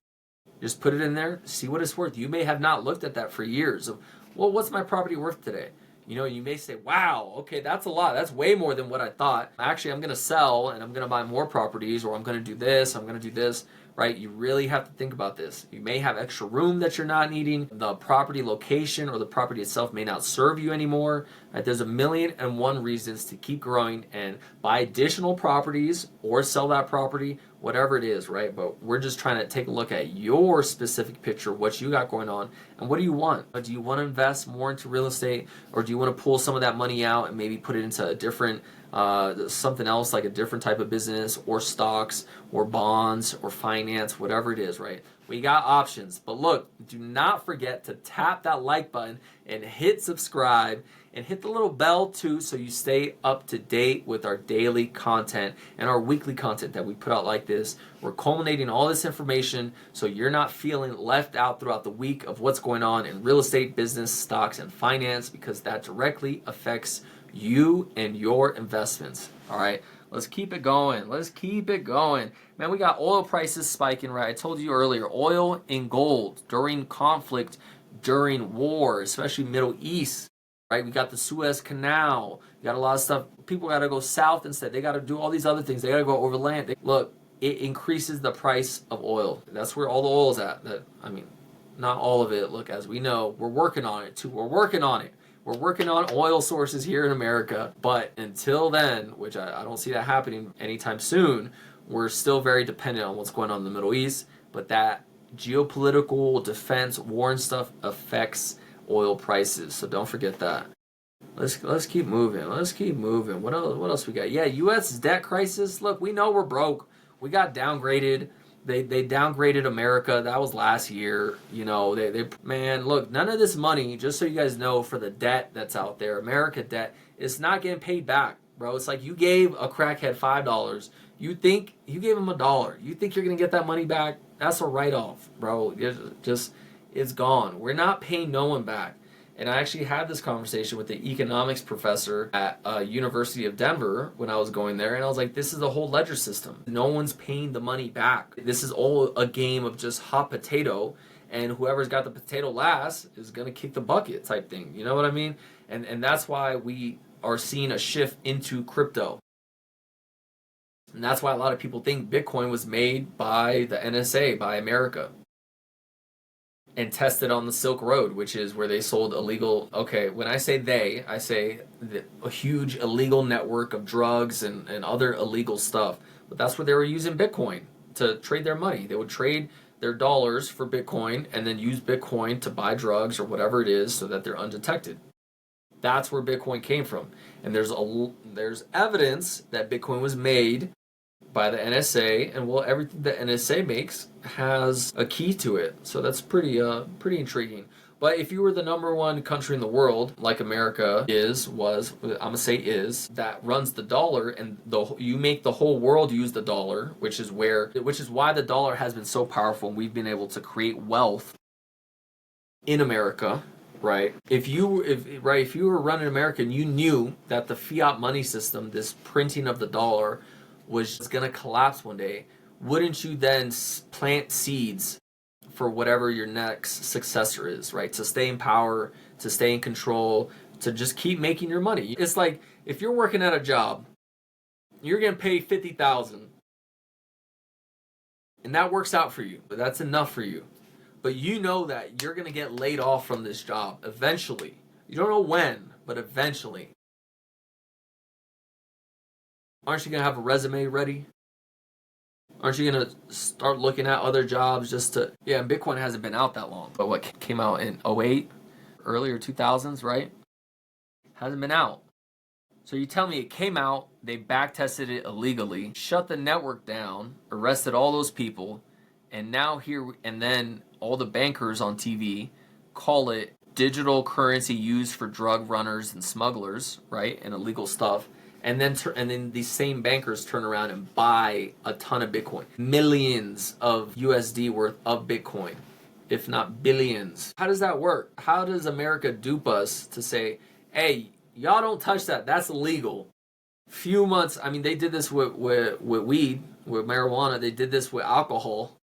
Just put it in there, see what it's worth. You may have not looked at that for years. Well, what's my property worth today? You may say, wow, okay, that's a lot. That's way more than what I thought. Actually, I'm going to sell and I'm going to buy more properties, or I'm going to do this, I'm going to do this, right? You really have to think about this. You may have extra room that you're not needing. The property location or the property itself may not serve you anymore. Right? There's 1,000,001 reasons to keep growing and buy additional properties or sell that property, whatever it is, right? But we're just trying to take a look at your specific picture, what you got going on, and what do you want? Do you want to invest more into real estate, or do you want to pull some of that money out and maybe put it into a different, something else, like a different type of business, or stocks, or bonds, or finance, whatever it is, right? We got options. But look, do not forget to tap that like button and hit subscribe and hit the little bell too, so you stay up to date with our daily content and our weekly content that we put out like this. We're culminating all this information so you're not feeling left out throughout the week of what's going on in real estate, business, stocks, and finance, because that directly affects you and your investments. All right, let's keep it going. Let's keep it going. Man, we got oil prices spiking, right? I told you earlier, oil and gold during conflict, during war, especially Middle East. Right? We got the Suez Canal. We got a lot of stuff. People got to go south instead. They got to do all these other things. They got to go over land. Look, it increases the price of oil. That's where all the oil's at. Not all of it. Look, as we know, we're working on it too. We're working on it. We're working on oil sources here in America. But until then, which I don't see that happening anytime soon, we're still very dependent on what's going on in the Middle East. But that geopolitical, defense, war and stuff affects oil prices, so don't forget that. Let's keep moving. Let's keep moving. What else we got? Yeah, U.S. debt crisis. Look, we know we're broke. We got downgraded. They downgraded America. That was last year. Man, look, none of this money, just so you guys know, for the debt that's out there, America debt, is not getting paid back, bro. It's like you gave a crackhead $5. You think you gave him $1. You think you're gonna get that money back? That's a write-off, bro. It's gone. We're not paying no one back. And I actually had this conversation with the economics professor at University of Denver when I was going there, and I was like, this is the whole ledger system. No one's paying the money back. This is all a game of just hot potato, and whoever's got the potato last is going to kick the bucket type thing. You know what I mean? And that's why we are seeing a shift into crypto. And that's why a lot of people think Bitcoin was made by the NSA, by America, and tested on the Silk Road, which is where they sold illegal. Okay, when I say they, I say a huge illegal network of drugs and other illegal stuff. But that's where they were using Bitcoin to trade their money. They would trade their dollars for Bitcoin and then use Bitcoin to buy drugs or whatever it is so that they're undetected. That's where Bitcoin came from. And there's evidence that Bitcoin was made by the NSA, and everything the NSA makes has a key to it. So that's pretty intriguing. But if you were the number one country in the world, like America is, that runs the dollar, and you make the whole world use the dollar, which is why the dollar has been so powerful, and we've been able to create wealth in America. Right. If you were running America and you knew that the fiat money system, this printing of the dollar, was going to collapse one day, wouldn't you then plant seeds for whatever your next successor is, right? To stay in power, to stay in control, to just keep making your money. It's like if you're working at a job, you're getting paid $50,000, and that works out for you, but that's enough for you. But you know that you're going to get laid off from this job eventually. You don't know when, but eventually. Aren't you going to have a resume ready? Aren't you going to start looking at other jobs just to... Yeah, and Bitcoin hasn't been out that long. But what came out in 2008, earlier 2000s, right? Hasn't been out. So you tell me it came out, they back-tested it illegally, shut the network down, arrested all those people, and now then all the bankers on TV call it digital currency used for drug runners and smugglers, right? And illegal stuff. and then these same bankers turn around and buy a ton of Bitcoin, millions of USD worth of Bitcoin, if not billions. How does that work? How does America dupe us to say, hey, y'all don't touch that, that's illegal? Few months, I mean, they did this with weed, with marijuana. They did this with alcohol.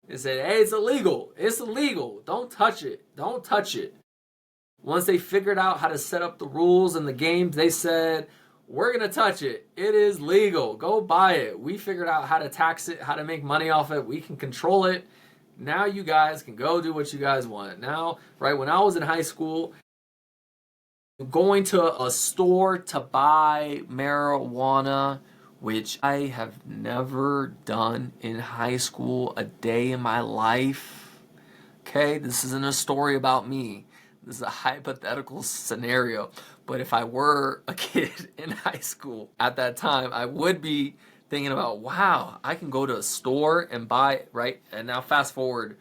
They said, hey, it's illegal, don't touch it, don't touch it. Once they figured out how to set up the rules and the games, they said, we're going to touch it. It is legal. Go buy it. We figured out how to tax it, how to make money off it. We can control it. Now you guys can go do what you guys want. Now, right, when I was in high school, going to a store to buy marijuana, which I have never done in high school a day in my life. Okay, this isn't a story about me. This is a hypothetical scenario. But if I were a kid in high school at that time, I would be thinking about, wow, I can go to a store and buy, right? And now fast forward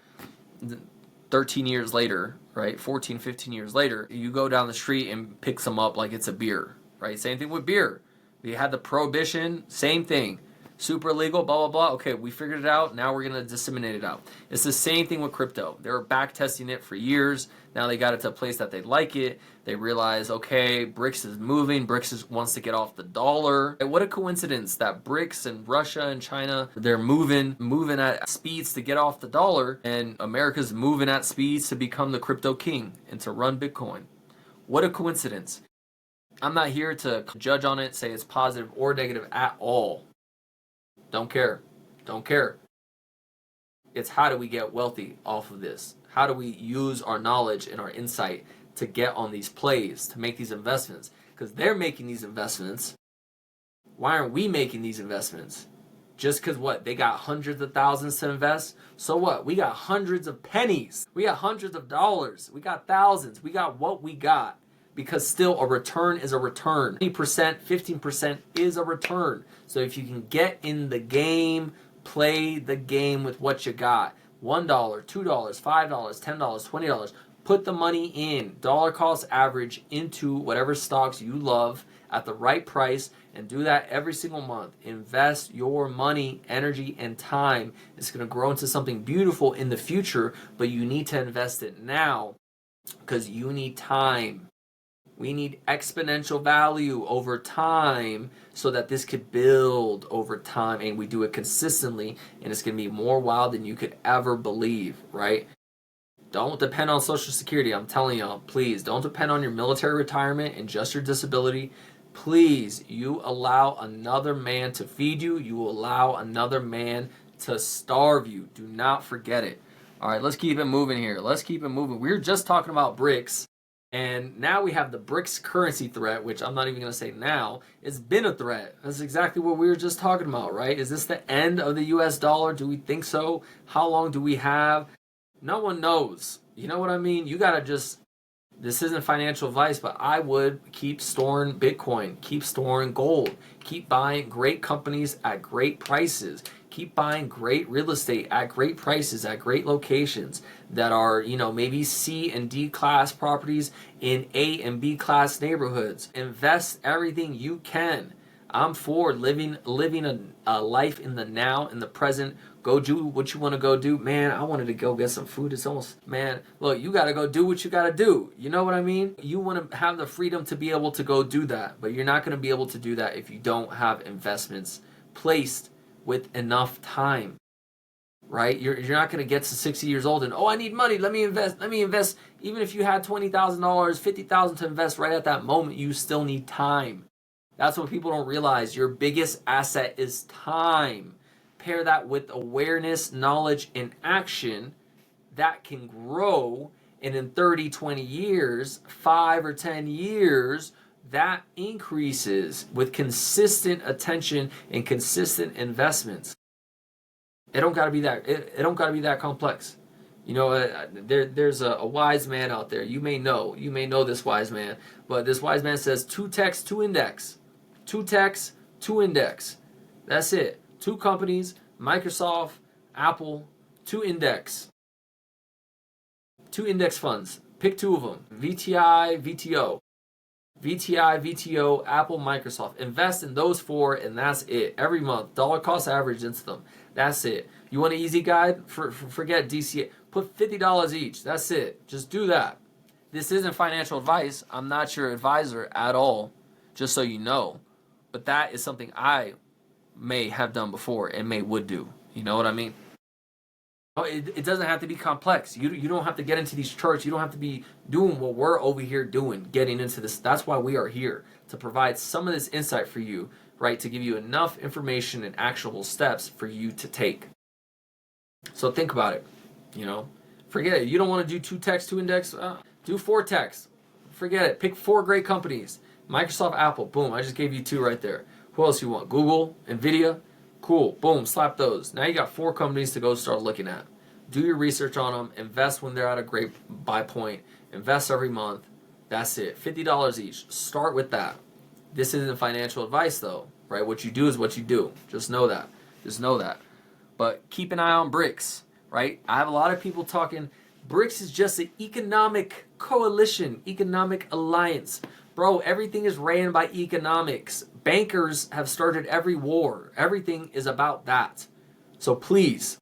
13 years later, right? 14, 15 years later, you go down the street and pick some up like it's a beer, right? Same thing with beer. We had the prohibition, same thing. Super illegal, blah, blah, blah. Okay, we figured it out. Now we're going to disseminate it out. It's the same thing with crypto. They were back testing it for years. Now they got it to a place that they like it. They realize, okay, BRICS is moving. BRICS wants to get off the dollar. And what a coincidence that BRICS and Russia and China, they're moving at speeds to get off the dollar. And America's moving at speeds to become the crypto king and to run Bitcoin. What a coincidence. I'm not here to judge on it, say it's positive or negative at all. Don't care. Don't care. It's how do we get wealthy off of this? How do we use our knowledge and our insight to get on these plays, to make these investments? Because they're making these investments. Why aren't we making these investments? Just because what? They got hundreds of thousands to invest? So what? We got hundreds of pennies. We got hundreds of dollars. We got thousands. We got what we got. Because still a return is a return. 20%, 15% is a return. So if you can get in the game, play the game with what you got. $1, $2, $5, $10, $20. Put the money in, dollar cost average, into whatever stocks you love at the right price, and do that every single month. Invest your money, energy, and time. It's going to grow into something beautiful in the future, but you need to invest it now because you need time. We need exponential value over time so that this could build over time, and we do it consistently, and it's going to be more wild than you could ever believe, right? Don't depend on Social Security. I'm telling y'all, please, don't depend on your military retirement and just your disability. Please, you allow another man to feed you. You allow another man to starve you. Do not forget it. All right, let's keep it moving here. Let's keep it moving. We were just talking about BRICS. And now we have the BRICS currency threat, which I'm not even going to say now. It's been a threat. That's exactly what we were just talking about, right? Is this the end of the US dollar? Do we think so? How long do we have? No one knows. You know what I mean? You got to just, this isn't financial advice, but I would keep storing Bitcoin, keep storing gold, keep buying great companies at great prices. Keep buying great real estate at great prices, at great locations that are, maybe C and D class properties in A and B class neighborhoods. Invest everything you can. I'm for living a life in the now, in the present. Go do what you want to go do. Man, I wanted to go get some food. It's almost, man, look, you got to go do what you got to do. You know what I mean? You want to have the freedom to be able to go do that, but you're not going to be able to do that if you don't have investments placed with enough time, right? You're not going to get to 60 years old and, oh, I need money, let me invest. Even if you had $20,000, $50,000 to invest right at that moment, you still need time. That's what people don't realize. Your biggest asset is time. Pair that with awareness, knowledge, and action that can grow, and in 30, 20 years, 5 or 10 years, that increases with consistent attention and consistent investments. It don't got to be that. It don't got to be that complex. There's a wise man out there. You may know this wise man, but this wise man says 2 techs, 2 index, 2 techs, 2 index. That's it. 2 companies, Microsoft, Apple, 2 index, 2 index funds. Pick 2 of them. VTI, VTO. VTI, VTO, Apple, Microsoft. Invest in those four, and that's it. Every month, dollar cost average into them. That's it. You want an easy guide? Forget DCA. Put $50 each. That's it. Just do that. This isn't financial advice. I'm not your advisor at all, just so you know. But that is something I may have done before and would do. You know what I mean? It doesn't have to be complex. You don't have to get into these charts. You don't have to be doing what we're over here doing, getting into this. That's why we are here, to provide some of this insight for you, right? To give you enough information and actionable steps for you to take. So think about it. Forget it. You don't want to do 2 techs, 2 index. Do 4 techs. Forget it. Pick 4 great companies. Microsoft, Apple. Boom. I just gave you 2 right there. Who else you want? Google, Nvidia. Cool. Boom. Slap those. Now you got 4 companies to go start looking at. Do your research on them. Invest when they're at a great buy point. Invest every month. That's it. $50 each. Start with that. This isn't financial advice though, right? What you do is what you do. Just know that. Just know that. But keep an eye on BRICS, right? I have a lot of people talking. BRICS is just an economic coalition, economic alliance. Bro, everything is ran by economics. Bankers have started every war. Everything is about that. So please,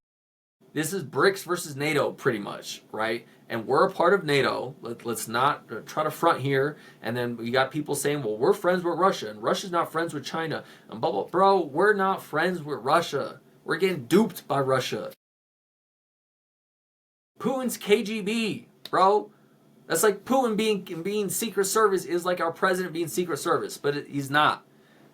this is BRICS versus NATO pretty much, right? And we're a part of NATO. Let's not try to front here. And then you got people saying, well, we're friends with Russia, and Russia's not friends with China. And blah, blah. Bro, we're not friends with Russia. We're getting duped by Russia. Putin's KGB, bro. That's like Putin being Secret Service is like our president being Secret Service, but he's not.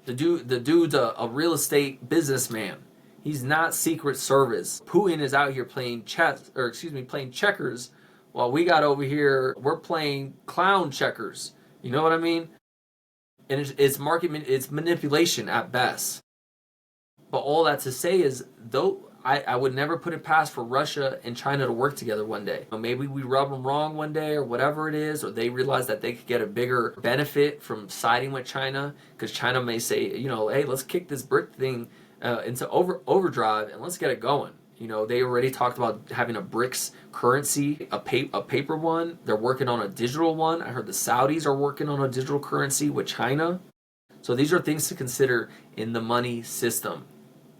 The dude's a real estate businessman. He's not Secret Service. Putin is out here playing playing checkers, while we got over here, we're playing clown checkers. You know what I mean? And it's manipulation at best. But all that to say is, though, I would never put it past for Russia and China to work together one day. Maybe we rub them wrong one day or whatever it is, or they realize that they could get a bigger benefit from siding with China, because China may say, hey, let's kick this brick thing into overdrive and let's get it going. They already talked about having a BRICS currency, a paper one. They're working on a digital one. I heard the Saudis are working on a digital currency with China. So these are things to consider in the money system.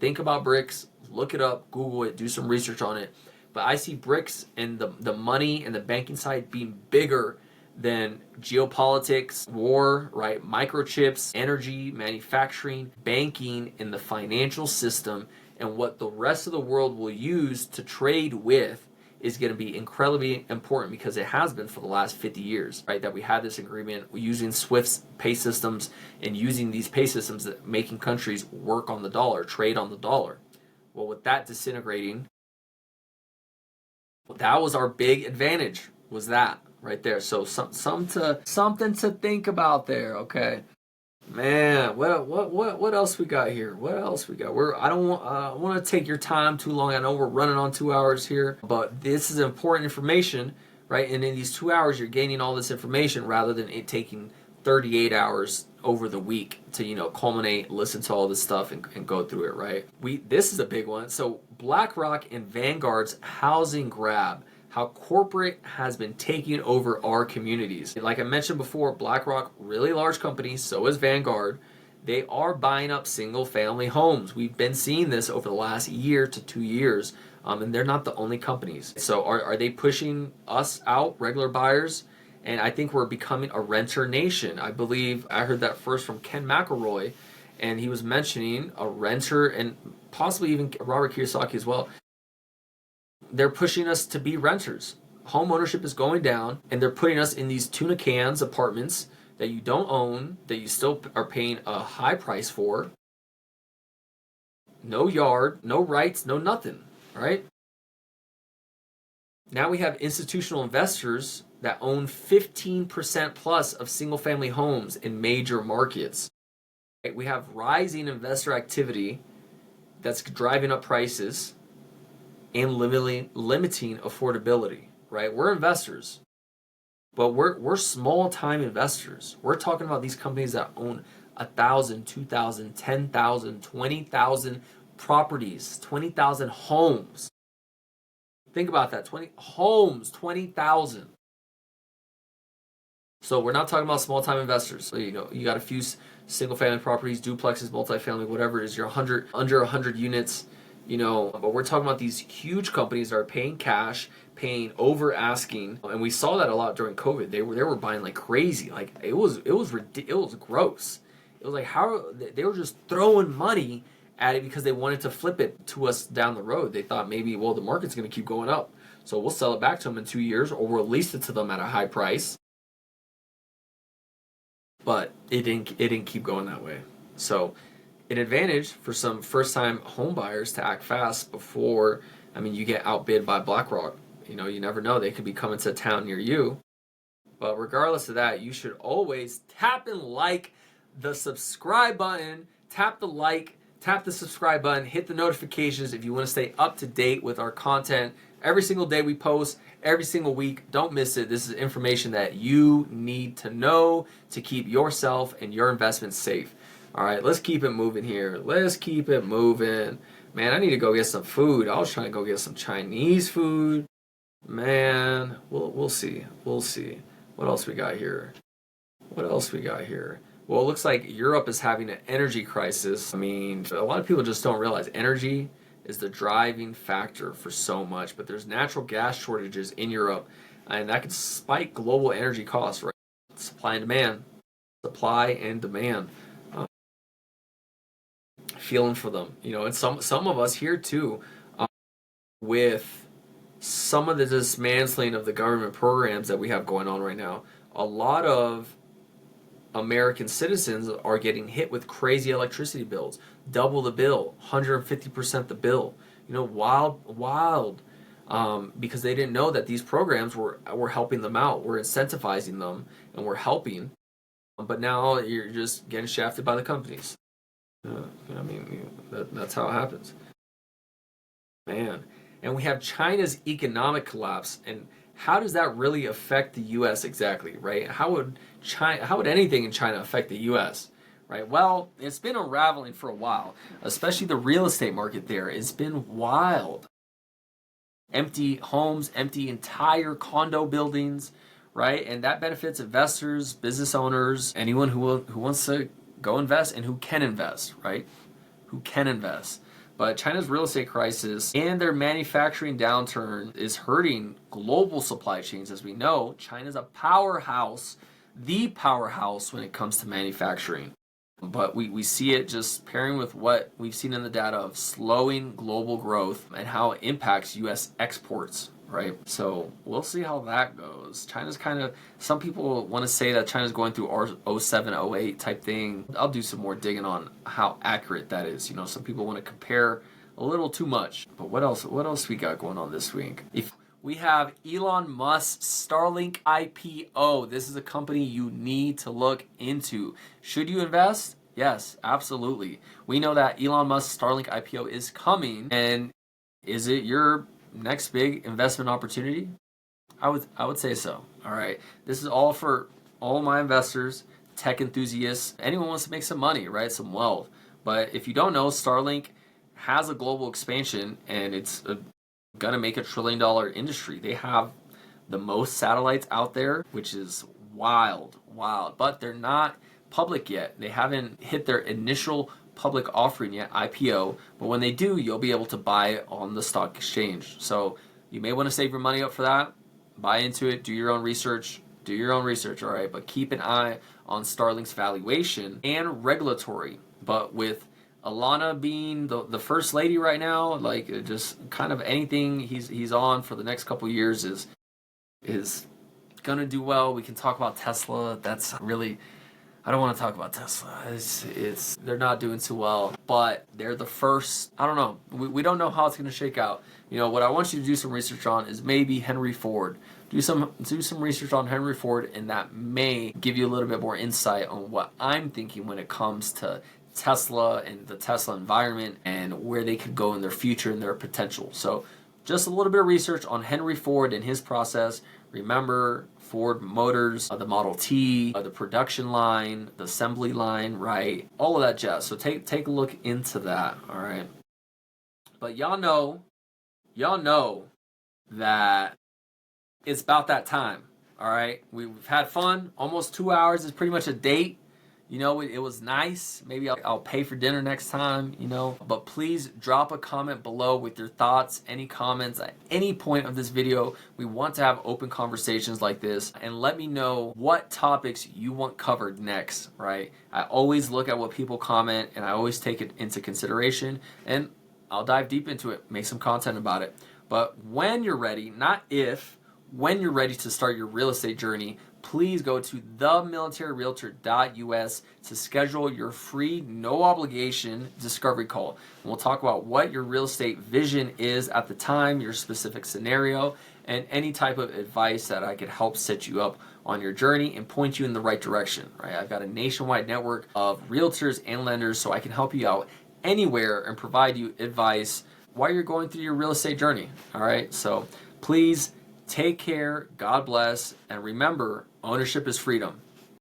Think about BRICS, look it up, Google it, do some research on it. But I see BRICS and the money and the banking side being bigger than geopolitics, war, right? Microchips, energy, manufacturing, banking, and the financial system, and what the rest of the world will use to trade with is going to be incredibly important, because it has been for the last 50 years, right? That we had this agreement using SWIFT's pay systems and using these pay systems that making countries work on the dollar, trade on the dollar. Well, with that disintegrating, that was our big advantage, was that right there. So something to think about there, okay? Man, what else we got here? What else we got? I don't want to take your time too long. I know we're running on 2 hours here, but this is important information, right? And in these 2 hours, you're gaining all this information rather than it taking 38 hours over the week to culminate, listen to all this stuff, and go through it, right? This is a big one. So BlackRock and Vanguard's housing grab, how corporate has been taking over our communities. Like I mentioned before, BlackRock, really large company, so is Vanguard. They are buying up single family homes. We've been seeing this over the last year to 2 years, and they're not the only companies. So are they pushing us out, regular buyers? And I think we're becoming a renter nation. I believe I heard that first from Ken McElroy, and he was mentioning a renter, and possibly even Robert Kiyosaki as well. They're pushing us to be renters. Home ownership is going down, and they're putting us in these tuna cans apartments that you don't own, that you still are paying a high price for. No yard, no rights, no nothing, right? Now we have institutional investors that own 15% plus of single family homes in major markets. We have rising investor activity that's driving up prices and limiting affordability, right? We're investors, but we're small time investors. We're talking about these companies that own 1,000, 2,000, 10,000, 20,000 properties, 20,000 homes. Think about that, 20 homes, 20,000. So we're not talking about small-time investors. So, you got a few single-family properties, duplexes, multifamily, whatever it is, you're under 100 units, but we're talking about these huge companies that are paying cash, paying over asking, and we saw that a lot during COVID. They were buying like crazy. Like it was gross. It was like how they were just throwing money at it because they wanted to flip it to us down the road. They thought maybe, well, the market's going to keep going up, so we'll sell it back to them in 2 years, or we'll lease it to them at a high price. But it didn't keep going that way. So an advantage for some first time home buyers to act fast before, you get outbid by BlackRock. You never know, they could be coming to a town near you. But regardless of that, you should always tap and like the subscribe button. Tap the subscribe button, hit the notifications if you want to stay up to date with our content. Every single day we post, every single week. Don't miss it. This is information that you need to know to keep yourself and your investments safe. All right, let's keep it moving here. Let's keep it moving. Man, I need to go get some food. I was trying to go get some Chinese food. Man, we'll see. We'll see. What else we got here? Well, it looks like Europe is having an energy crisis. A lot of people just don't realize energy is the driving factor for so much, but there's natural gas shortages in Europe, and that could spike global energy costs, right? Supply and demand. Supply and demand. Feeling for them, and some of us here too, with some of the dismantling of the government programs that we have going on right now. A lot of American citizens are getting hit with crazy electricity bills, double the bill, 150% the bill. Wild, because they didn't know that these programs were helping them out, we're incentivizing them, and we're helping. But now you're just getting shafted by the companies. That's how it happens, man. And we have China's economic collapse, and how does that really affect the U.S. exactly, right? How would anything in China affect the U.S., right? Well, it's been unraveling for a while, especially the real estate market there. It's been wild. Empty homes, empty entire condo buildings, right? And that benefits investors, business owners, anyone who wants to go invest and who can invest, right? Who can invest. But China's real estate crisis and their manufacturing downturn is hurting global supply chains. As we know, China's a powerhouse, the powerhouse when it comes to manufacturing. But we see it just pairing with what we've seen in the data of slowing global growth and how it impacts U.S. exports, right? So we'll see how that goes. China's some people want to say that China's going through 07, 08 type thing. I'll do some more digging on how accurate that is. Some people want to compare a little too much. But what else we got going on this week? If we have Elon Musk's Starlink IPO. This is a company you need to look into. Should you invest? Yes, absolutely. We know that Elon Musk's Starlink IPO is coming, and is it your next big investment opportunity? I would say so. All right. This is all for all my investors, tech enthusiasts, anyone wants to make some money, right? Some wealth. But if you don't know, Starlink has a global expansion, and it's gonna make $1 trillion industry. They have the most satellites out there, which is wild. But they're not public yet. They haven't hit their initial public offering yet, IPO. But when they do, you'll be able to buy it on the stock exchange. So you may want to save your money up for that. Buy into it. Do your own research. All right. But keep an eye on Starlink's valuation and regulatory. But with Alana being the first lady right now, like just kind of anything he's on for the next couple of years is gonna do well. We can talk about Tesla. That's really, I don't want to talk about Tesla. It's they're not doing too well, but they're the first. I don't know. We don't know how it's gonna shake out. What I want you to do some research on is maybe Henry Ford. Do some research on Henry Ford, and that may give you a little bit more insight on what I'm thinking when it comes to Tesla and the Tesla environment and where they could go in their future and their potential. So just a little bit of research on Henry Ford and his process. Remember, Ford Motors, the Model T, the production line, the assembly line, right? All of that jazz. So take a look into that, all right? But y'all know that it's about that time, All right, we've had fun. Almost 2 hours is pretty much a date. It was nice. Maybe I'll pay for dinner next time, But please drop a comment below with your thoughts, any comments at any point of this video. We want to have open conversations like this, and let me know what topics you want covered next, right? I always look at what people comment, and I always take it into consideration, and I'll dive deep into it, make some content about it. But when you're ready, not if, when you're ready to start your real estate journey, please go to themilitaryrealtor.us to schedule your free, no obligation discovery call. And we'll talk about what your real estate vision is at the time, your specific scenario, and any type of advice that I could help set you up on your journey and point you in the right direction, right? I've got a nationwide network of realtors and lenders, so I can help you out anywhere and provide you advice while you're going through your real estate journey, all right? So please take care, God bless, and remember, ownership is freedom.